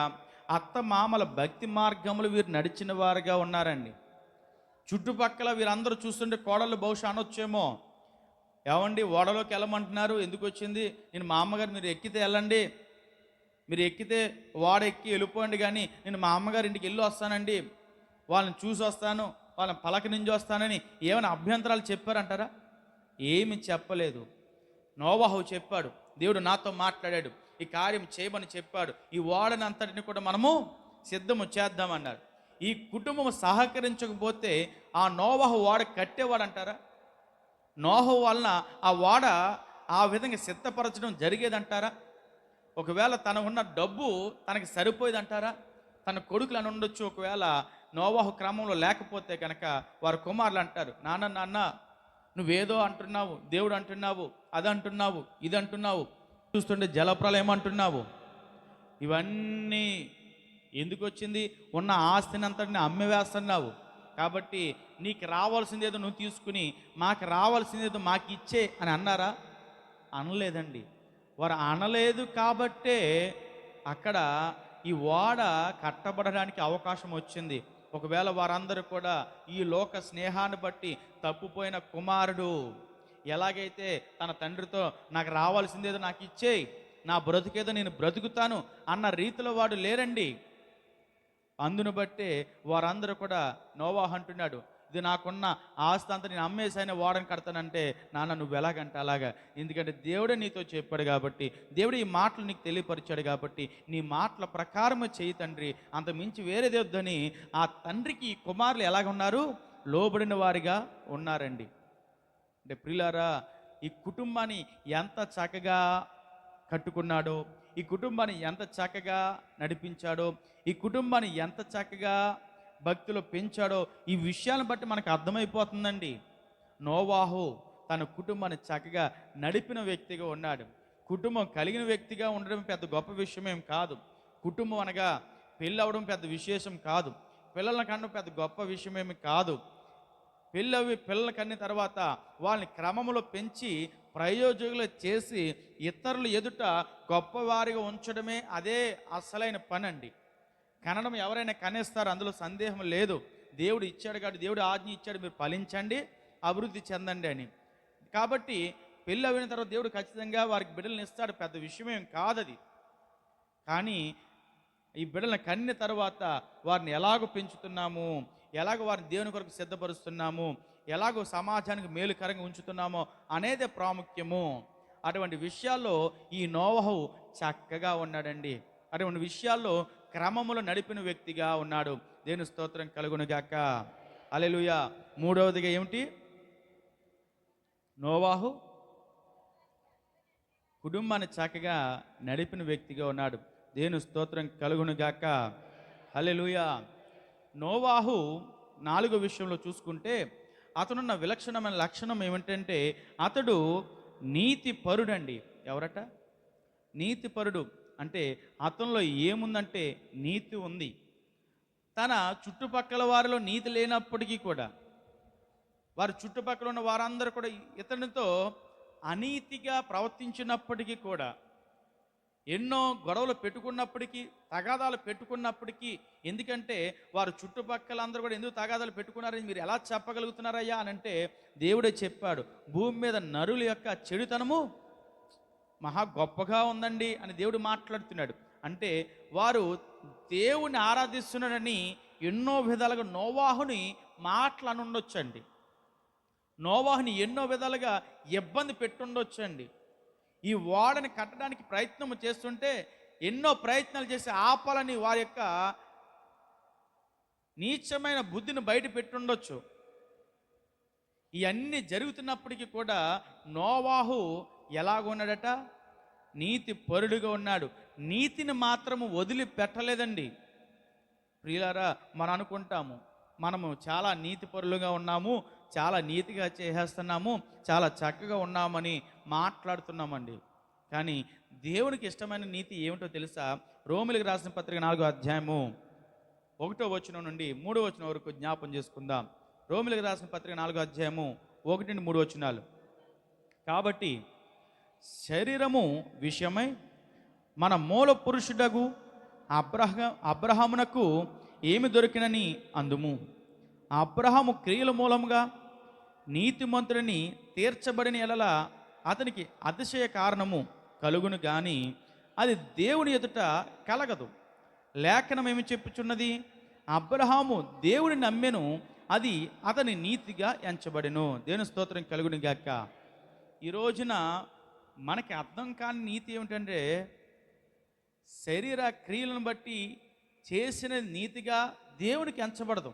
అత్తమామల భక్తి మార్గములు వీరు నడిచిన వారుగా ఉన్నారండి. చుట్టుపక్కల వీరందరూ చూస్తుంటే కోడళ్ళు బహుశా అనొచ్చేమో, ఏమండి ఓడలోకి వెళ్ళమంటున్నారు, ఎందుకు వచ్చింది? నేను మా అమ్మగారు మీరు ఎక్కితే వెళ్ళండి, మీరు ఎక్కితే ఓడ ఎక్కి వెళ్ళిపోండి, కానీ నేను మా అమ్మగారి ఇంటికి వెళ్ళి వస్తానండి, వాళ్ళని చూసి వస్తాను, వాళ్ళని పలకరించి వస్తానని ఏమైనా అభ్యంతరాలు చెప్పారంటారా? ఏమి చెప్పలేదు. నోవాహు చెప్పాడు, దేవుడు నాతో మాట్లాడాడు, ఈ కార్యం చేయమని చెప్పాడు, ఈ ఓడని అంతటిని కూడా మనము సిద్ధము చేద్దామన్నారు. ఈ కుటుంబం సహకరించకపోతే ఆ నోవాహు ఓడ కట్టేవాడంటారా? నోహు వలన ఆ ఓడ ఆ విధంగా సిద్ధపరచడం జరిగేదంటారా? ఒకవేళ తన ఉన్న డబ్బు తనకి సరిపోయేదంటారా? తన కొడుకులు అని ఉండొచ్చు. ఒకవేళ నోవాహు క్రమంలో లేకపోతే కనుక వారి కుమారులు అంటారు, నాన్న నువ్వేదో అంటున్నావు, దేవుడు అంటున్నావు, అది అంటున్నావు, ఇది అంటున్నావు, చూస్తుంటే జలప్రలయం అంటున్నావు, ఇవన్నీ ఎందుకు వచ్చింది? ఉన్న ఆస్తిని అంతటిని అమ్మివేస్తున్నావు, కాబట్టి నీకు రావాల్సిందేదో నువ్వు తీసుకుని మాకు రావాల్సిందేదో మాకు ఇచ్చే అని అన్నారా? అనలేదండి. వారు అనలేదు కాబట్టే అక్కడ ఈ ఓడ కట్టబడడానికి అవకాశం వచ్చింది. ఒకవేళ వారందరూ కూడా ఈ లోక స్నేహాన్ని బట్టి తప్పుపోయిన కుమారుడు ఎలాగైతే తన తండ్రితో నాకు రావాల్సిందేదో నాకు ఇచ్చేయి, నా బ్రతుకేదో నేను బ్రతుకుతాను అన్న రీతిలో వాడు లేరండి. అందును బట్టే వారందరూ కూడా నోవాహు అంటున్నాడు, ఇది నాకున్న ఆస్తి అంతా నేను అమ్మేసైనా ఓడని కడతానంటే, నాన్న నువ్వు ఎలాగంటే అలాగా, ఎందుకంటే దేవుడే నీతో చెప్పాడు కాబట్టి, దేవుడు ఈ మాటలు నీకు తెలియపరిచాడు కాబట్టి నీ మాటల ప్రకారమే చేయి తండ్రి, అంత మించి వేరేది వద్దని ఆ తండ్రికి ఈ కుమారులు ఎలాగున్నారు? లోబడిన వారిగా ఉన్నారండి. అంటే ప్రియులారా, ఈ కుటుంబాన్ని ఎంత చక్కగా కట్టుకున్నాడో, ఈ కుటుంబాన్ని ఎంత చక్కగా నడిపించాడో, ఈ కుటుంబాన్ని ఎంత చక్కగా భక్తిలో పెంచాడో ఈ విషయాలను బట్టి మనకు అర్థమైపోతుందండి. నోవాహు తన కుటుంబాన్ని చక్కగా నడిపిన వ్యక్తిగా ఉన్నాడు. కుటుంబం కలిగిన వ్యక్తిగా ఉండడం పెద్ద గొప్ప విషయమేం కాదు. కుటుంబం అనగా పెళ్ళి అవ్వడం పెద్ద విశేషం కాదు. పిల్లల కన్నా పెద్ద గొప్ప విషయమేమి కాదు. పిల్లల కన్న తర్వాత వాళ్ళని క్రమంలో పెంచి ప్రయోజకులు చేసి ఇతరులు ఎదుట గొప్పవారిగా ఉంచడమే అదే అసలైన పని అండి. కనడం ఎవరైనా కనేస్తారు, అందులో సందేహం లేదు. దేవుడు ఇచ్చాడు కాబట్టి, దేవుడు ఆజ్ఞ ఇచ్చాడు, మీరు ఫలించండి, అభివృద్ధి చెందండి అని. కాబట్టి పెళ్ళి అయిన తర్వాత దేవుడు ఖచ్చితంగా వారికి బిడ్డలను ఇస్తాడు, పెద్ద విషయమేం కాదది. కానీ ఈ బిడ్డలను కన్న తర్వాత వారిని ఎలాగో పెంచుతున్నాము, ఎలాగో వారిని దేవుని కొరకు సిద్ధపరుస్తున్నాము, ఎలాగో సమాజానికి మేలుకరంగా ఉంచుతున్నామో అనేదే ప్రాముఖ్యము. అటువంటి విషయాల్లో ఈ నోవహు చక్కగా ఉన్నాడండి. అటువంటి విషయాల్లో క్రమములో నడిపిన వ్యక్తిగా ఉన్నాడు. దేవుని స్తోత్రం కలుగునుగాక. హల్లెలూయా. మూడవదిగా ఏమిటి? నోవాహు కుటుంబాన్ని చక్కగా నడిపిన వ్యక్తిగా ఉన్నాడు. దేవుని స్తోత్రం కలుగునుగాక. హల్లెలూయా. నోవాహు 4వ విషయంలో చూసుకుంటే అతనున్న విలక్షణమైన లక్షణం ఏమిటంటే అతడు నీతిపరుడండి. ఎవరట? నీతిపరుడు అంటే అతనిలో ఏముందంటే నీతి ఉంది. తన చుట్టుపక్కల వారిలో నీతి లేనప్పటికీ కూడా, వారి చుట్టుపక్కల ఉన్న వారందరూ కూడా ఇతనితో అనీతిగా ప్రవర్తించినప్పటికీ కూడా, ఎన్నో గొడవలు పెట్టుకున్నప్పటికీ, తగాదాలు పెట్టుకున్నప్పటికీ, ఎందుకంటే వారు చుట్టుపక్కల అందరూ కూడా ఎందుకు తగాదాలు పెట్టుకున్నారని మీరు ఎలా చెప్పగలుగుతున్నారయ్యా అని అంటే దేవుడే చెప్పాడు, భూమి మీద నరుల యొక్క చెడుతనము మహా గొప్పగా ఉందండి అని దేవుడు మాట్లాడుతున్నాడు. అంటే వారు దేవుని ఆరాధిస్తున్నాడని ఎన్నో విధాలుగా నోవాహుని మాటలు అనుండొచ్చండి. నోవాహుని ఎన్నో విధాలుగా ఇబ్బంది పెట్టుండొచ్చండి. ఈ ఓడని కట్టడానికి ప్రయత్నం చేస్తుంటే ఎన్నో ప్రయత్నాలు చేసి ఆపాలని వారి యొక్క నీచమైన బుద్ధిని బయట పెట్టుండొచ్చు. ఇవన్నీ జరుగుతున్నప్పటికీ కూడా నోవాహు ఎలాగున్నాడట? నీతి పరుడుగా ఉన్నాడు. నీతిని మాత్రము వదిలిపెట్టలేదండి. ప్రియులారా, మనం అనుకుంటాము మనము చాలా నీతి పరులుగా ఉన్నాము, చాలా నీతిగా చేసేస్తున్నాము, చాలా చక్కగా ఉన్నామని మాట్లాడుతున్నామండి. కానీ దేవునికి ఇష్టమైన నీతి ఏమిటో తెలుసా? రోమిలికి రాసిన పత్రిక 4వ అధ్యాయము 1వ వచనం నుండి 3వ వచనం వరకు జ్ఞాపం చేసుకుందాం. రోమిలికి రాసిన పత్రిక 4వ అధ్యాయము 1 నుండి 3 వచనాలు. కాబట్టి శరీరము విషయమై మన మూల పురుషుడగు అబ్రహామునకు ఏమి దొరికినని అందుము. అబ్రహాము క్రియల మూలముగా నీతిమంతుడిని తీర్చబడిన ఎడల అతనికి అతిశయ కారణము కలుగును గాని అది దేవుని ఎదుట కలగదు. లేఖనం ఏమి చెప్పుచున్నది? అబ్రహాము దేవుని నమ్మెను, అది అతని నీతిగా ఎంచబడెను. దేవుని స్తోత్రం కలుగును గాక. ఈ రోజున మనకి అర్థం కాని నీతి ఏమిటంటే, శరీర క్రియలను బట్టి చేసిన నీతిగా దేవునికి ఎంచబడదు.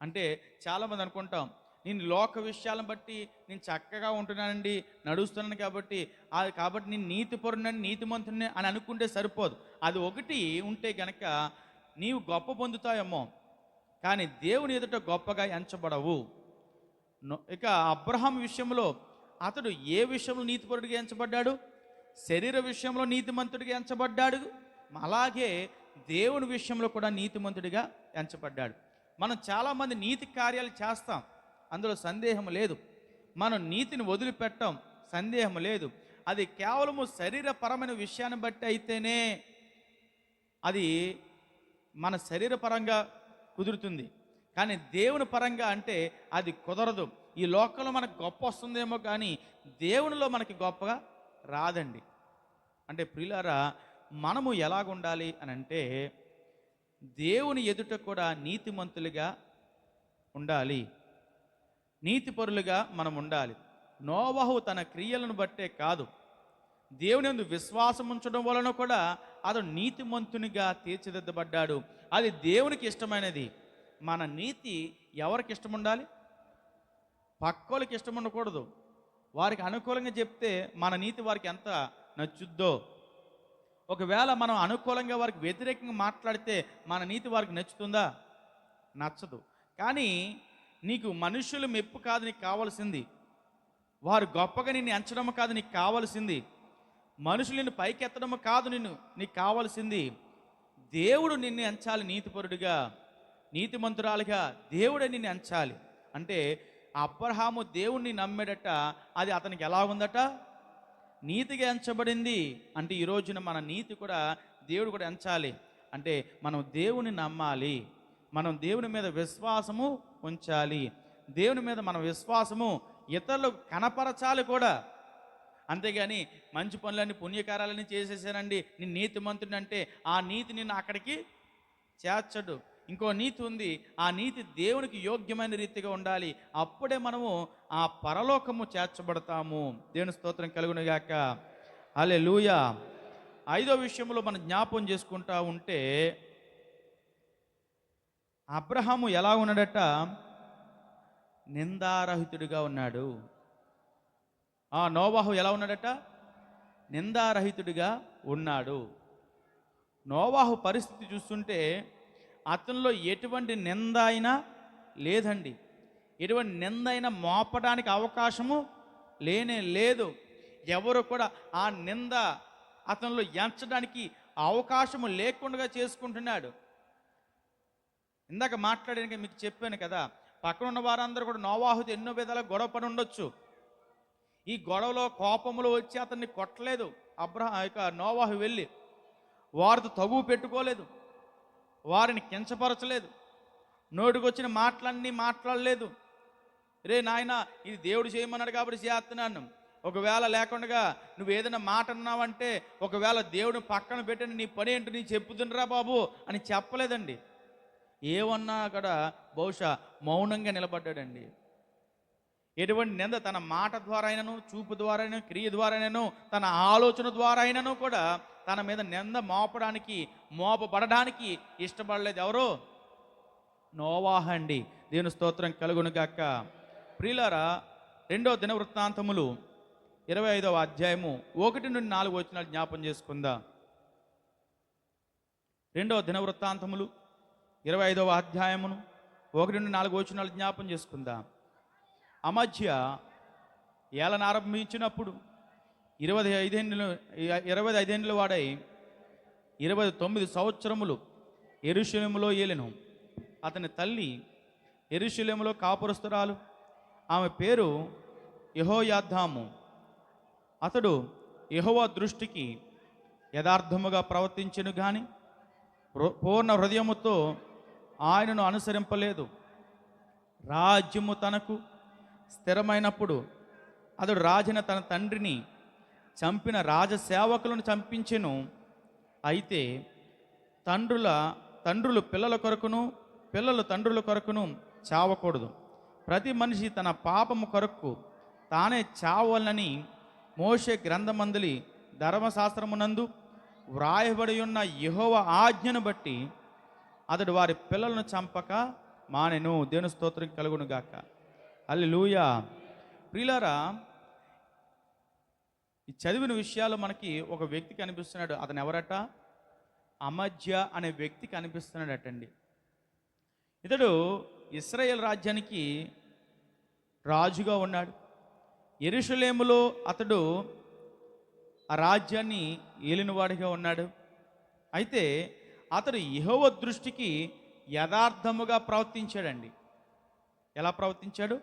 అంటే చాలామంది అనుకుంటాం, నేను లోక విషయాలను బట్టి నేను చక్కగా ఉంటున్నానండి, నడుస్తున్నాను కాబట్టి నేను నీతిపరునని నీతిమంతుని అని అనుకుంటే సరిపోదు. అది ఒకటి ఉంటే కనుక నీవు గొప్ప పొందుతాయేమో, కానీ దేవుని ఎదుట గొప్పగా ఎంచబడవు. ఇక అబ్రహాం విషయంలో అతడు ఏ విషయంలో నీతిపరుడిగా ఎంచబడ్డాడు? శరీర విషయంలో నీతిమంతుడిగా ఎంచబడ్డాడు. అలాగే దేవుని విషయంలో కూడా నీతిమంతుడిగా ఎంచబడ్డాడు. మనం చాలామంది నీతి కార్యాలు చేస్తాం, అందులో సందేహం లేదు. మనం నీతిని వదిలిపెట్టాం, సందేహం లేదు. అది కేవలము శరీరపరమైన విషయాన్ని బట్టి అయితేనే అది మన శరీరపరంగా కుదురుతుంది. కానీ దేవుని పరంగా అంటే అది కుదరదు. ఈ లోకంలో మనకు గొప్ప వస్తుందేమో కానీ దేవునిలో మనకి గొప్పగా రాదండి. అంటే ప్రియులారా, మనము ఎలాగుండాలి అని అంటే దేవుని ఎదుట కూడా నీతిమంతులుగా ఉండాలి, నీతిపరులుగా మనం ఉండాలి. నోవహు తన క్రియలను బట్టే కాదు, దేవుని యందు విశ్వాసం ఉంచడం వలన కూడా అతడు నీతిమంతునిగా తీర్చిదిద్దబడ్డాడు. అది దేవునికి ఇష్టమైనది. మన నీతి ఎవరికి ఇష్టం ఉండాలి? పక్కోళ్ళకి ఇష్టం ఉండకూడదు. వారికి అనుకూలంగా చెప్తే మన నీతి వారికి ఎంత నచ్చుద్దో, ఒకవేళ మనం అనుకూలంగా వారికి వ్యతిరేకంగా మాట్లాడితే మన నీతి వారికి నచ్చుతుందా? నచ్చదు. కానీ నీకు మనుషుల మెప్పు కాదు నీకు కావాల్సింది, వారు గొప్పగా నిన్ను ఎంచడం కాదు నీకు కావాల్సింది, మనుషులు నిన్ను పైకెత్తడం కాదు నీకు కావాల్సింది. దేవుడు నిన్ను ఎంచాలి నీతిపరుడిగా, నీతిమంతురాలుగా దేవుడే నిన్ను ఎంచాలి. అంటే అబ్రహాము దేవుణ్ణి నమ్మాడట, అది అతనికి ఎలా ఉందట? నీతిగా ఎంచబడింది. అంటే ఈ రోజున మన నీతి కూడా దేవుడు కూడా ఎంచాలి. అంటే మనం దేవుని నమ్మాలి, మనం దేవుని మీద విశ్వాసము ఉంచాలి, దేవుని మీద మన విశ్వాసము ఇతరులకు కనపరచాలి కూడా. అంతేగాని మంచి పనులన్నీ పుణ్యకారాలన్నీ చేసేసానండి నేను నీతిమంతుడిని అంటే ఆ నీతి నిన్ను అక్కడికి చేర్చడు. ఇంకో నీతి ఉంది, ఆ నీతి దేవునికి యోగ్యమైన రీతిగా ఉండాలి. అప్పుడే మనము ఆ పరలోకము చేర్చబడతాము. దేవుని స్తోత్రం కలుగునుగాక. హల్లెలూయా. 5వ విషయంలో మనం జ్ఞాపకం చేసుకుంటా ఉంటే అబ్రహాము ఎలా ఉన్నాడట? నిందారహితుడిగా ఉన్నాడు. నోవాహు ఎలా ఉన్నాడట? నిందారహితుడిగా ఉన్నాడు. నోవాహు పరిస్థితి చూస్తుంటే అతనిలో ఎటువంటి నింద అయినా లేదండి. ఎటువంటి నింద అయినా మోపడానికి అవకాశము లేనే లేదు. ఎవరు కూడా ఆ నింద అతనిలో ఎంచడానికి అవకాశము లేకుండా చేసుకుంటున్నాడు. ఇందాక మాట్లాడడానికి మీకు చెప్పాను కదా, పక్కన ఉన్న వారందరూ కూడా నోవాహుతో ఎన్నో విధాలుగా గొడవ పడి ఉండొచ్చు. ఈ గొడవలో కోపములో వచ్చి అతన్ని కొట్టలేదు నోవాహు వెళ్ళి, వారితో తగువ పెట్టుకోలేదు, వారిని కించపరచలేదు, నోటికొచ్చిన మాటలన్నీ మాట్లాడలేదు. రే నాయన ఇది దేవుడు చేయమన్నాడు కాబట్టి చేస్తున్నాను, ఒకవేళ లేకుండా నువ్వు ఏదైనా మాట అన్నావంటే ఒకవేళ దేవుడిని పక్కన పెట్టండి, నీ పని ఏంటో నీ చెప్పుతుండ్రా బాబు అని చెప్పలేదండి. ఏమన్నా కూడా బహుశా మౌనంగా నిలబడ్డాడండి. ఎటువంటి నింద తన మాట ద్వారా అయినను, చూపు ద్వారా అయినను, క్రియ ద్వారా అయినను, తన ఆలోచన ద్వారా అయినను కూడా తన మీద నింద మోపబడడానికి ఇష్టపడలేదు. ఎవరు? నోవాహ అండి. దేవుని స్తోత్రం కలుగును గాక. ప్రియులారా, 2వ దినవృత్తాంతములు 25వ అధ్యాయము 1-4 వచనాలు జ్ఞాపం చేసుకుందాం. 2వ దినవృత్తాంతములు 25వ అధ్యాయమును 1-4 వచనాలు జ్ఞాపం చేసుకుందాం. అమధ్య ఏలన ఆరంభించినప్పుడు 25 ఏండ్ల వాడై 29 సంవత్సరములు యెరూషలేములో ఏలెను. అతని తల్లి యెరూషలేములో కాపురస్తురాలు, ఆమె పేరు యెహోయాదాము. అతడు యెహోవా దృష్టికి యథార్థముగా ప్రవర్తించెను గాని పూర్ణ హృదయముతో ఆయనను అనుసరింపలేదు. రాజ్యము తనకు స్థిరమైనప్పుడు అతడు రాజైన తన తండ్రిని చంపిన రాజసేవకులను చంపించెను. అయితే తండ్రులు పిల్లల కొరకును, పిల్లలు తండ్రుల కొరకును చావకూడదు. ప్రతి మనిషి తన పాపము కొరకు తానే చావాలని మోషే గ్రంథమందలి ధర్మశాస్త్రమునందు వ్రాయబడి ఉన్న యెహోవా ఆజ్ఞను బట్టి అతడు వారి పిల్లలను చంపక మానెను. దేవుని స్తోత్రం కలుగును గాక. హల్లెలూయా. ప్రియులారా, ఈ చదివిన విషయాలు మనకి ఒక వ్యక్తి కనిపిస్తున్నాడు. అతను ఎవరట? అమధ్య అనే వ్యక్తి కనిపిస్తున్నాడటండి. ఇతడు ఇశ్రాయేల్ రాజ్యానికి రాజుగా ఉన్నాడు. యెరూషలేములో అతడు ఆ రాజ్యాన్ని ఏలినవాడిగా ఉన్నాడు. అయితే అతడు యెహోవా దృష్టికి యథార్థముగా ప్రవర్తించాడండి. ఎలా ప్రవర్తించాడు?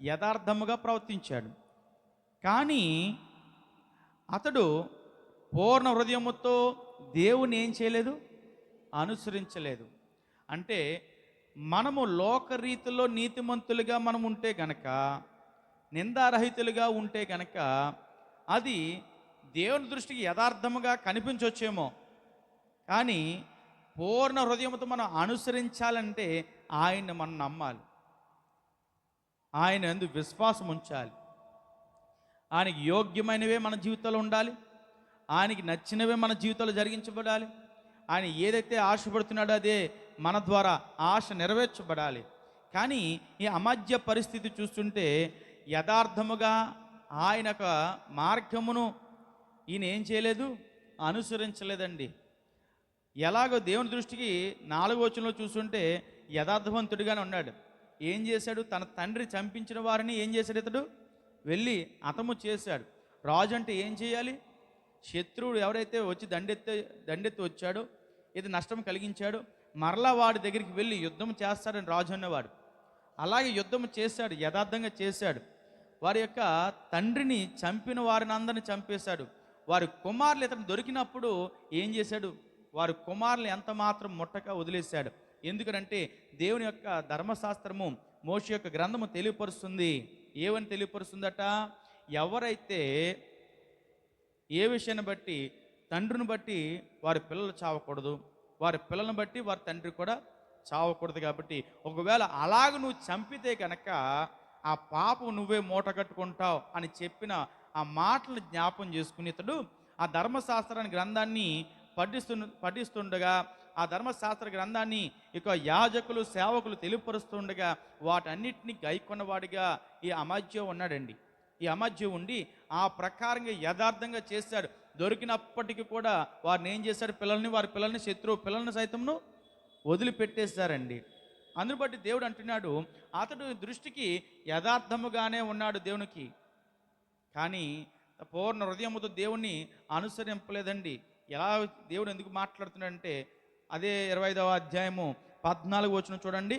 యథార్థముగా ప్రవర్తించాడు. కానీ అతడు పూర్ణ హృదయముతో దేవుని ఏం చేయలేదు? అనుసరించలేదు. అంటే మనము లోకరీతిలో నీతిమంతులుగా మనం ఉంటే గనక, నిందారహితులుగా ఉంటే గనక అది దేవుని దృష్టికి యథార్థముగా కనిపించవచ్చేమో, కానీ పూర్ణ హృదయంతో మనం అనుసరించాలంటే ఆయన్ని మనం నమ్మాలి, ఆయన యందు విశ్వాసం ఉంచాలి, ఆయనకి యోగ్యమైనవే మన జీవితంలో ఉండాలి, ఆయనకి నచ్చినవే మన జీవితంలో జరిగించబడాలి. ఆయన ఏదైతే ఆశపడుతున్నాడో అదే మన ద్వారా ఆశ నెరవేర్చబడాలి. కానీ ఈ అమధ్య పరిస్థితి చూస్తుంటే యథార్థముగా ఆయన యొక్క మార్గమును ఈయన ఏం చేయలేదు? అనుసరించలేదండి. ఎలాగో దేవుని దృష్టికి 4వ వచనంలో చూస్తుంటే యథార్థవంతుడిగానే ఉన్నాడు. ఏం చేశాడు? తన తండ్రి చంపించిన వారిని ఏం చేశాడు? ఇతడు వెళ్ళి హతము చేశాడు. రాజు అంటే ఏం చేయాలి? శత్రువుడు ఎవరైతే వచ్చి దండెత్తి వచ్చాడో, ఇది నష్టం కలిగించాడో, మరలా వాడి దగ్గరికి వెళ్ళి యుద్ధం చేస్తాడని రాజు అన్నవాడు. అలాగే యుద్ధం చేశాడు, యథార్థంగా చేశాడు. వారి యొక్క తండ్రిని చంపిన వారిని అందరిని చంపేశాడు. వారి కుమారులు ఇతను దొరికినప్పుడు ఏం చేశాడు? వారి కుమారులు ఎంత మాత్రం ముట్టక వదిలేశాడు. ఎందుకంటే దేవుని యొక్క ధర్మశాస్త్రము, మోషే యొక్క గ్రంథము తెలియపరుస్తుంది. ఏమని తెలియపరుస్తుందట? ఎవరైతే ఏ విషయాన్ని బట్టి, తండ్రిని బట్టి వారి పిల్లలు చావకూడదు, వారి పిల్లలను బట్టి వారి తండ్రి కూడా చావకూడదు. కాబట్టి ఒకవేళ అలాగ నువ్వు చంపితే కనుక ఆ పాపం నువ్వే మూట కట్టుకుంటావు అని చెప్పిన ఆ మాటలను జ్ఞాపం చేసుకుని ఇతడు ఆ ధర్మశాస్త్రాన్ని గ్రంథాన్ని పఠిస్తుండగా, ఆ ధర్మశాస్త్ర గ్రంథాన్ని ఇక యాజకులు, సేవకులు తెలియపరుస్తుండగా వాటన్నిటిని గైకొన్నవాడిగా ఈ అమధ్య ఉన్నాడండి. ఈ అమధ్య ఉండి ఆ ప్రకారంగా యథార్థంగా చేశాడు. దొరికినప్పటికీ కూడా వారిని ఏం చేశాడు? వారి పిల్లల్ని, శత్రువు పిల్లల్ని సైతంను వదిలిపెట్టేశారండి. అందును బట్టి దేవుడు అంటున్నాడు, అతడు దృష్టికి యథార్థముగానే ఉన్నాడు దేవునికి, కానీ పూర్ణ హృదయముతో దేవుణ్ణి అనుసరింపలేదండి. ఎలా దేవుడు ఎందుకు మాట్లాడుతున్నాడంటే అదే 25వ అధ్యాయము 14వ వచనం చూడండి.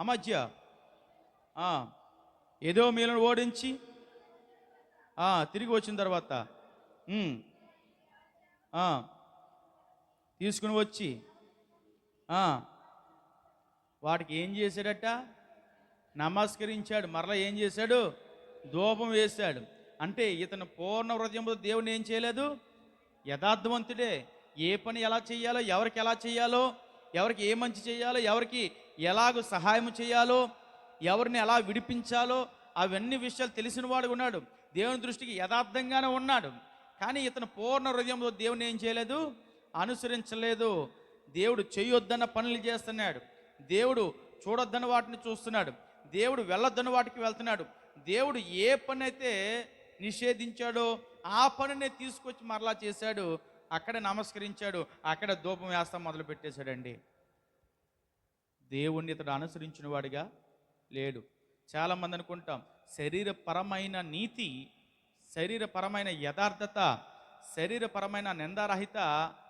అమధ్య ఎదోమీయులను ఓడించి తిరిగి వచ్చిన తర్వాత తీసుకుని వచ్చి వాటికి ఏం చేశాడట? నమస్కరించాడు. మరలా ఏం చేశాడు? ధూపం వేశాడు. అంటే ఇతను పూర్ణ హృదయంతో దేవుని ఏం చేయలేదు? యథార్థవంతుడే. ఏ పని ఎలా చేయాలో, ఎవరికి ఎలా చేయాలో, ఎవరికి ఏ మంచి చేయాలో, ఎవరికి ఎలాగో సహాయం చేయాలో, ఎవరిని ఎలా విడిపించాలో అవన్నీ విషయాలు తెలిసిన వాడు ఉన్నాడు. దేవుని దృష్టికి యథార్థంగానే ఉన్నాడు. కానీ ఇతను పూర్ణ హృదయంతో దేవుని ఏం చేయలేదు, అనుసరించలేదు. దేవుడు చేయొద్దన్న పనులు చేస్తున్నాడు, దేవుడు చూడొద్దన్న వాటిని చూస్తున్నాడు, దేవుడు వెళ్ళొద్దన్న వాటికి వెళ్తున్నాడు. దేవుడు ఏ పని అయితే నిషేధించాడో ఆ పనినే తీసుకొచ్చి మరలా చేశాడు. అక్కడే నమస్కరించాడు, అక్కడ ధూపం వేస్తా మొదలు పెట్టేశాడండి. దేవుణ్ణి ఇతడు అనుసరించిన వాడిగా లేడు. చాలామంది అనుకుంటాం శరీరపరమైన నీతి, శరీరపరమైన యథార్థత, శరీరపరమైన నిందారహిత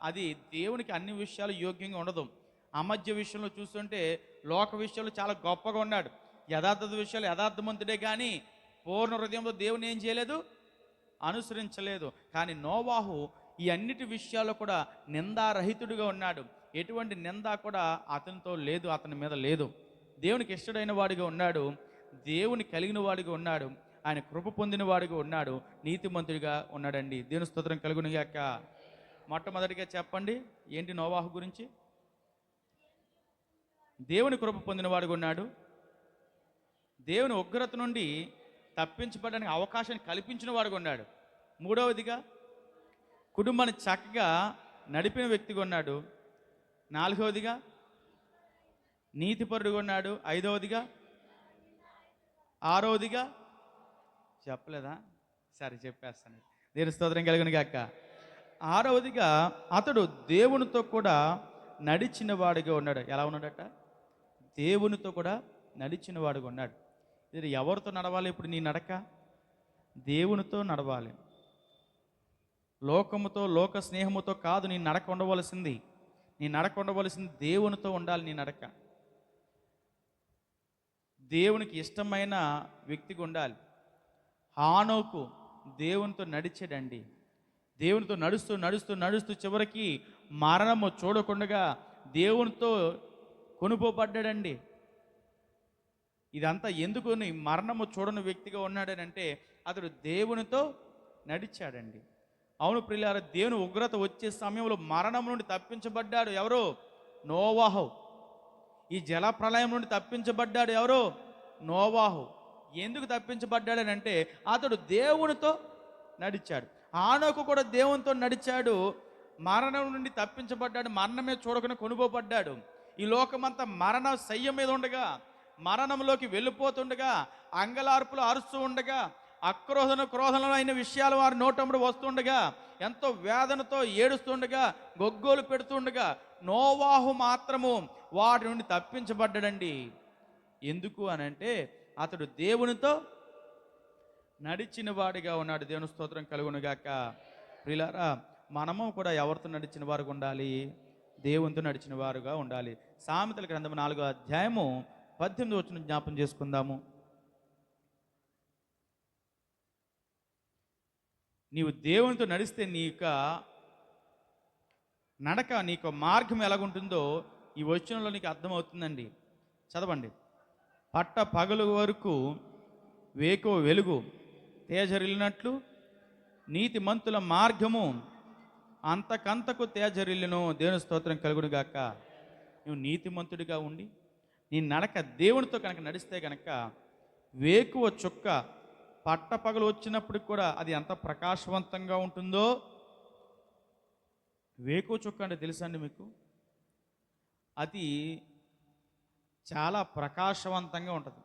అది దేవునికి అన్ని విషయాలు యోగ్యంగా ఉండదు. అమధ్య విషయంలో చూస్తుంటే లోక విషయంలో చాలా గొప్పగా ఉన్నాడు, యథార్థత విషయాలు యథార్థవంతుడే, కానీ పూర్ణ హృదయంలో దేవుని ఏం చేయలేదు, అనుసరించలేదు. కానీ నోవాహు ఈ అన్నిటి విషయాల్లో కూడా నిందారహితుడిగా ఉన్నాడు. ఎటువంటి నింద కూడా అతనితో లేదు, అతని మీద లేదు. దేవునికి ఇష్టడైన వాడిగా ఉన్నాడు, దేవుని కలిగిన వాడిగా ఉన్నాడు, ఆయన కృప పొందిన వాడిగా ఉన్నాడు, నీతిమంతుడిగా ఉన్నాడండి. దేవుని స్తోత్రం కలుగునుగాక. మొట్టమొదటిగా చెప్పండి ఏంటి నోవాహు గురించి? దేవుని కృప పొందిన వాడిగా ఉన్నాడు, దేవుని ఉగ్రత నుండి తప్పించబడడానికి అవకాశాన్ని కల్పించిన వాడిగా ఉన్నాడు. మూడవదిగా కుటుంబాన్ని చక్కగా నడిపిన వ్యక్తిగా ఉన్నాడు. నాలుగవదిగా నీతిపరుడుగా ఉన్నాడు. ఐదవదిగా, ఆరవదిగా చెప్పలేదా? సరే చెప్పేస్తాను. దేవుని స్తోత్రం కలుగును గాక. ఆరవదిగా అతడు దేవునితో కూడా నడిచిన వాడిగా ఉన్నాడు. ఎలా ఉన్నాడట? దేవునితో కూడా నడిచిన వాడిగా ఉన్నాడు. ఇది ఎవరితో నడవాలి ఇప్పుడు నీ నడక? దేవునితో నడవాలి. లోకముతో, లోక స్నేహముతో కాదు నీ నడక ఉండవలసింది. నీ నడక ఉండవలసింది దేవునితో ఉండాలి. నీ నడక దేవునికి ఇష్టమైన వ్యక్తిగా ఉండాలి. హానోకు దేవునితో నడిచాడండి. దేవునితో నడుస్తూ నడుస్తూ నడుస్తూ చివరికి మరణము చూడకుండా దేవునితో కొనుపోబడ్డాడండి. ఇదంతా ఎందుకు మరణము చూడని వ్యక్తిగా ఉన్నాడనంటే అతడు దేవునితో నడిచాడండి. అవును ప్రియులారా, దేవుని ఉగ్రత వచ్చే సమయంలో మరణం నుండి తప్పించబడ్డాడు ఎవరు? నోవాహు. ఈ జల ప్రళయం నుండి తప్పించబడ్డాడు ఎవరు? నోవాహు. ఎందుకు తప్పించబడ్డాడనంటే అతడు దేవునితో నడిచాడు. హానోకు కూడా దేవునితో నడిచాడు, మరణం నుండి తప్పించబడ్డాడు, మరణమే చూడకుండా కొనుగోబడ్డాడు. ఈ లోకమంతా మరణ శయ్య మీద ఉండగా, మరణంలోకి వెళ్ళిపోతుండగా, అంగలార్పులు అరుస్తూ ఉండగా, క్రోధంలో అయిన విషయాలు వారి నోటముడు వస్తుండగా, ఎంతో వేదనతో ఏడుస్తుండగా, గొగ్గోలు పెడుతుండగా, నోవాహు మాత్రము వాటి నుండి తప్పించబడ్డాడండి. ఎందుకు అనంటే అతడు దేవునితో నడిచిన వాడిగా ఉన్నాడు. దేవుని స్తోత్రం కలుగునుగాక. ప్రియులారా, మనము కూడా ఎవరితో నడిచిన వారుగా ఉండాలి? దేవునితో నడిచిన వారుగా ఉండాలి. సామెతల గ్రంథం 4వ అధ్యాయము 18వ వచనం జ్ఞాపం చేసుకుందాము. నీవు దేవునితో నడిస్తే నీ యొక్క నడక, నీ యొక్క మార్గం ఎలాగుంటుందో ఈ వచనంలో నీకు అర్థమవుతుందండి. చదవండి. పట్ట పగలు వరకు వేకో వెలుగు తేజరిల్లినట్లు నీతి మంతుల మార్గము అంతకంతకు తేజరిల్లును. దేవుని స్తోత్రం కలుగును గాక. నువ్వు నీతిమంతుడిగా ఉండి నీ నడక దేవునితో కనుక నడిస్తే కనుక వేకువ చుక్క పట్టపగలు వచ్చినప్పుడు కూడా అది ఎంత ప్రకాశవంతంగా ఉంటుందో. వేకువ చుక్క అంటే తెలుసా అండి మీకు? అది చాలా ప్రకాశవంతంగా ఉంటుంది.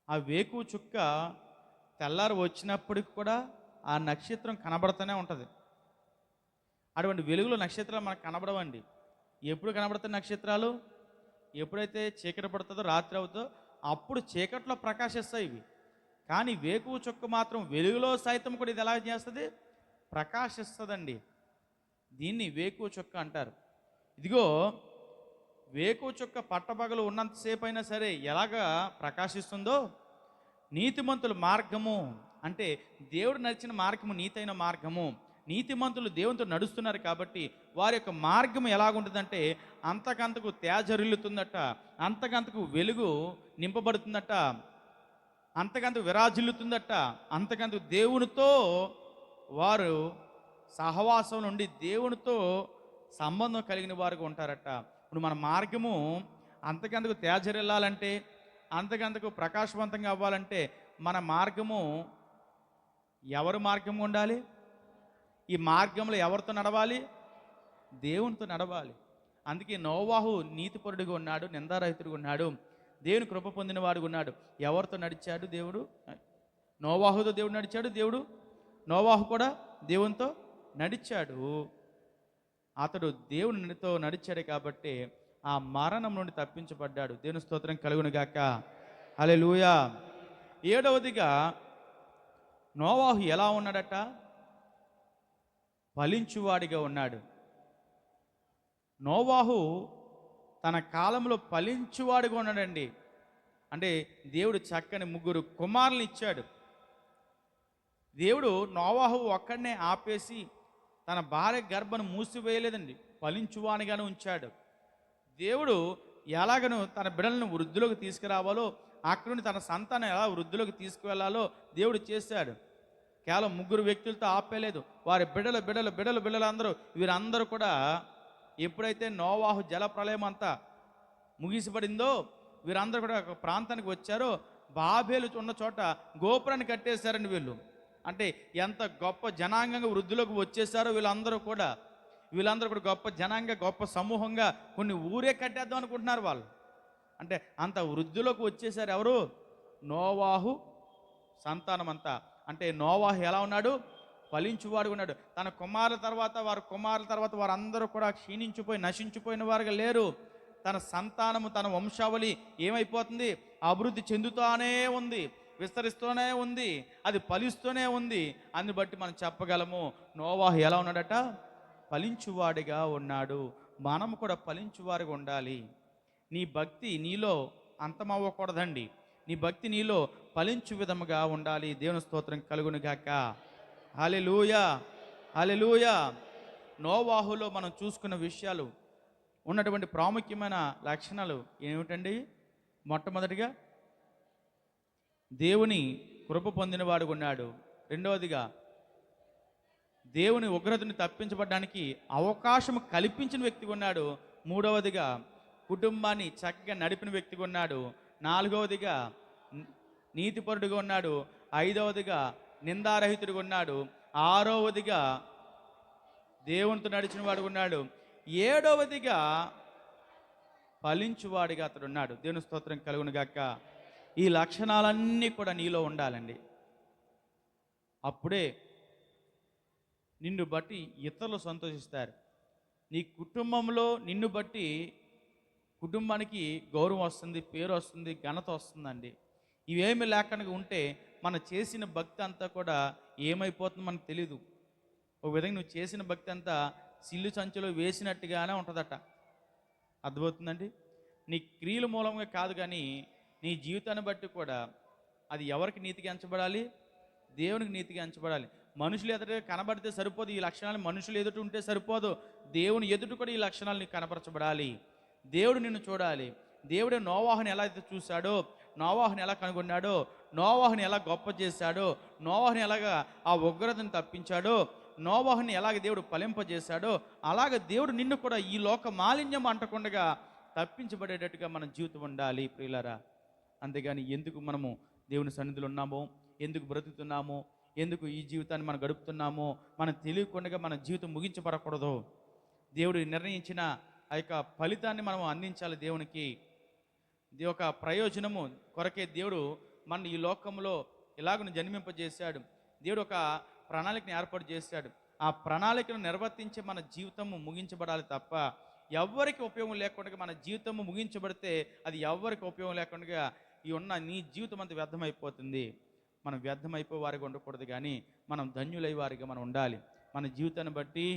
ఆ వేకువ చుక్క తెల్లారు వచ్చినప్పటికి కూడా ఆ నక్షత్రం కనబడుతూనే ఉంటుంది. అటువంటి వెలుగులో నక్షత్రాలు మనకు కనబడవండి. ఎప్పుడు కనబడుతున్న నక్షత్రాలు? ఎప్పుడైతే చీకటి పడుతుందో, రాత్రి అవుతుందో అప్పుడు చీకట్లో ప్రకాశిస్తాయి ఇవి. కానీ వేకువ చుక్క మాత్రం వెలుగులో సైతం కూడా ఇది ఎలా చేస్తుంది? ప్రకాశిస్తుందండి. దీన్ని వేకువ చుక్క అంటారు. ఇదిగో వేకువ చుక్క పట్టపగలు ఉన్నంతసేపు అయినా సరే ఎలాగా ప్రకాశిస్తుందో, నీతిమంతుల మార్గము అంటే దేవుడు నడిచిన మార్గము నీతైన మార్గము. నీతిమంతులు దేవునితో నడుస్తున్నారు కాబట్టి వారి యొక్క మార్గం ఎలాగుంటుందంటే అంతకంతకు తేజరిల్లుతుందట, అంతకంతకు వెలుగు నింపబడుతుందట, అంతకంతకు విరాజిల్లుతుందట, అంతకంతకు దేవునితో వారు సహవాసం నుండి దేవునితో సంబంధం కలిగిన వారుగా ఉంటారట. ఇప్పుడు మన మార్గము అంతకంతకు తేజరిల్లాలంటే, అంతకంతకు ప్రకాశవంతంగా అవ్వాలంటే మన మార్గము ఎవరి మార్గం ఉండాలి? ఈ మార్గంలో ఎవరితో నడవాలి? దేవునితో నడవాలి. అందుకే నోవాహు నీతిపరుడుగా ఉన్నాడు, నిందారహితుడుగా ఉన్నాడు, దేవుని కృప పొందినవాడుగా ఉన్నాడు. ఎవరితో నడిచాడు దేవుడు? నోవాహుతో దేవుడు నడిచాడు. నోవాహు కూడా దేవునితో నడిచాడు. అతడు దేవునితో నడిచాడు కాబట్టి ఆ మరణం నుండి తప్పించబడ్డాడు. దేవుని స్తోత్రం కలుగును గాక. హల్లెలూయా. 7వదిగా నోవాహు ఎలా ఉన్నాడట? ఫలించువాడిగా ఉన్నాడు. నోవాహు తన కాలంలో ఫలించువాడిగా ఉన్నాడండి. అంటే దేవుడు చక్కని 3 కుమారులను ఇచ్చాడు. దేవుడు నోవాహు ఒక్కడనే ఆపేసి తన భార్య గర్భను మూసివేయలేదండి, ఫలించువానిగానే ఉంచాడు. దేవుడు ఎలాగను తన బిడ్డలను వృద్ధిలోకి తీసుకురావాలో, అక్కడి నుండి తన సంతానం ఎలా వృద్ధిలోకి తీసుకువెళ్ళాలో దేవుడు చేశాడు. కేవలం 3 వ్యక్తులతో ఆపేలేదు. వారి బిడ్డలు అందరూ, వీరందరూ కూడా ఎప్పుడైతే నోవాహు జలప్రలయం అంతా ముగిసిపడిందో, వీరందరూ కూడా ఒక ప్రాంతానికి వచ్చారో, బాబేలు ఉన్న చోట గోపురాన్ని కట్టేశారండి వీళ్ళు. అంటే ఎంత గొప్ప జనాంగంగా వృద్ధిలోకి వచ్చేసారో వీళ్ళందరూ కూడా గొప్ప జనాంగ, గొప్ప సమూహంగా కొన్ని ఊరే కట్టేద్దాం అనుకుంటున్నారు వాళ్ళు. అంటే అంత వృద్ధిలోకి వచ్చేసారు ఎవరు? నోవాహు సంతానం అంతా. అంటే నోవాహు ఎలా ఉన్నాడు? ఫలించువాడు ఉన్నాడు. తన కుమారుల తర్వాత వారందరూ కూడా క్షీణించిపోయి నశించిపోయిన వారుగా లేరు. తన సంతానము, తన వంశావళి ఏమైపోతుంది? అభివృద్ధి చెందుతూనే ఉంది, విస్తరిస్తూనే ఉంది, అది ఫలిస్తూనే ఉంది. అందుని బట్టి మనం చెప్పగలము నోవాహు ఎలా ఉన్నాడట? ఫలించువాడిగా ఉన్నాడు. మనం కూడా ఫలించువారిగా ఉండాలి. నీ భక్తి నీలో అంతమవ్వకూడదండి. నీ భక్తి నీలో ఫలించు విధముగా ఉండాలి. దేవుని స్తోత్రం కలుగును గాక. హల్లెలూయా, హల్లెలూయా. నోవాహులో మనం చూసుకున్న విషయాలు, ఉన్నటువంటి ప్రాముఖ్యమైన లక్షణాలు ఏమిటండి? మొట్టమొదటిగా దేవుని కృప పొందినవాడు ఉన్నాడు. రెండవదిగా దేవుని ఉగ్రతని తప్పించబడడానికి అవకాశం కల్పించిన వ్యక్తిగా ఉన్నాడు. మూడవదిగా కుటుంబాన్ని చక్కగా నడిపిన వ్యక్తిగా ఉన్నాడు. నాలుగవదిగా నీతిపరుడుగా ఉన్నాడు. ఐదవదిగా నిందారహితుడిగా ఉన్నాడు. ఆరవదిగా దేవునితో నడిచిన వాడు ఉన్నాడు. ఏడవదిగా ఫలించువాడిగా అతడు ఉన్నాడు. దేవుని స్తోత్రం కలుగును గాక. ఈ లక్షణాలన్నీ కూడా నీలో ఉండాలండి. అప్పుడే నిన్ను బట్టి ఇతరులు సంతోషిస్తారు. నీ కుటుంబంలో నిన్ను బట్టి కుటుంబానికి గౌరవం వస్తుంది, పేరు వస్తుంది, ఘనత వస్తుందండి. ఇవేమి లేకుండా ఉంటే మనం చేసిన భక్తి అంతా కూడా ఏమైపోతుందో మనకు తెలీదు. ఒక విధంగా నువ్వు చేసిన భక్తి అంతా సిల్లు సంచిలో వేసినట్టుగానే ఉంటుందట. అర్థమవుతుందండి? నీ క్రియల మూలంగా కాదు, కానీ నీ జీవితాన్ని బట్టి కూడా అది ఎవరికి నీతిగా ఎంచబడాలి? దేవునికి నీతిగా ఎంచబడాలి. మనుషులు ఎదుట కనబడితే సరిపోదు, ఈ లక్షణాలు మనుషులు ఎదుట ఉంటే సరిపోదు, దేవుని ఎదుట కూడా ఈ లక్షణాలు నీకు కనపరచబడాలి. దేవుడు నిన్ను చూడాలి. దేవుడు నోవాహుని ఎలా అయితే చూశాడో, నోవాహుని ఎలా కనుగొన్నాడో, నోవాహుని ఎలా గొప్ప చేశాడో, నోవాహుని ఎలాగా ఆ ఉగ్రతను తప్పించాడో, నోవాహుని ఎలాగ దేవుడు ఫలింపజేశాడో, అలాగ దేవుడు నిన్ను కూడా ఈ లోక మాలిన్యం అంటకుండా తప్పించబడేటట్టుగా మన జీవితం ఉండాలి ప్రియులారా. అంతేగాని ఎందుకు మనము దేవుని సన్నిధిలో ఉన్నామో, ఎందుకు బ్రతుకుతున్నామో, ఎందుకు ఈ జీవితాన్ని మనం గడుపుతున్నామో మనం తెలియకుండా మన జీవితం ముగించబడకూడదు. దేవుడు నిర్ణయించిన ఆ యొక్క ఫలితాన్ని మనం అందించాలి. దేవునికి ఒక ప్రయోజనము కొరకే దేవుడు మన ఈ లోకంలో ఇలాగను జన్మింపజేశాడు. దేవుడు ఒక ప్రణాళికను ఏర్పాటు చేశాడు. ఆ ప్రణాళికను నిర్వర్తించి మన జీవితము ముగించబడాలి తప్ప ఎవ్వరికి ఉపయోగం లేకుండా మన జీవితము ముగించబడితే అది ఎవ్వరికి ఉపయోగం లేకుండా ఈ ఉన్న నీ జీవితం అంతా వ్యర్థమైపోతుంది. మనం వ్యర్థమైపోయే వారిగా ఉండకూడదు, కానీ మనం ధన్యులయ్యే వారిగా మనం ఉండాలి. మన జీవితాన్ని బట్టి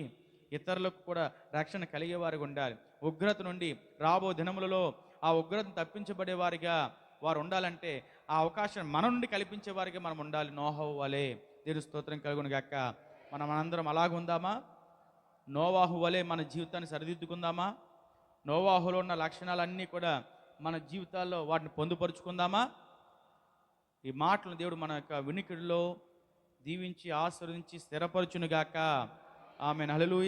ఇతరులకు కూడా రక్షణ కలిగే వారిగా ఉండాలి. ఉగ్రత నుండి రాబో దినములలో ఆ ఉగ్రతను తప్పించబడే వారిగా వారు ఉండాలంటే ఆ అవకాశం మన నుండి కల్పించే వారిగా మనం ఉండాలి. నోవాహు వలె. దేవుని స్తోత్రం కలుగును గాక. మనందరం అలాగుందామా? నోవాహు వలె మన జీవితాన్ని సరిదిద్దుకుందామా? నోవాహులో ఉన్న లక్షణాలన్నీ కూడా మన జీవితాల్లో వాటిని పొందుపరుచుకుందామా? ఈ మాటలను దేవుడు మన యొక్క వినికిడిలో దీవించి ఆశీర్వదించి స్థిరపరచునుగాక. ఆమేన్. హల్లెలూయా.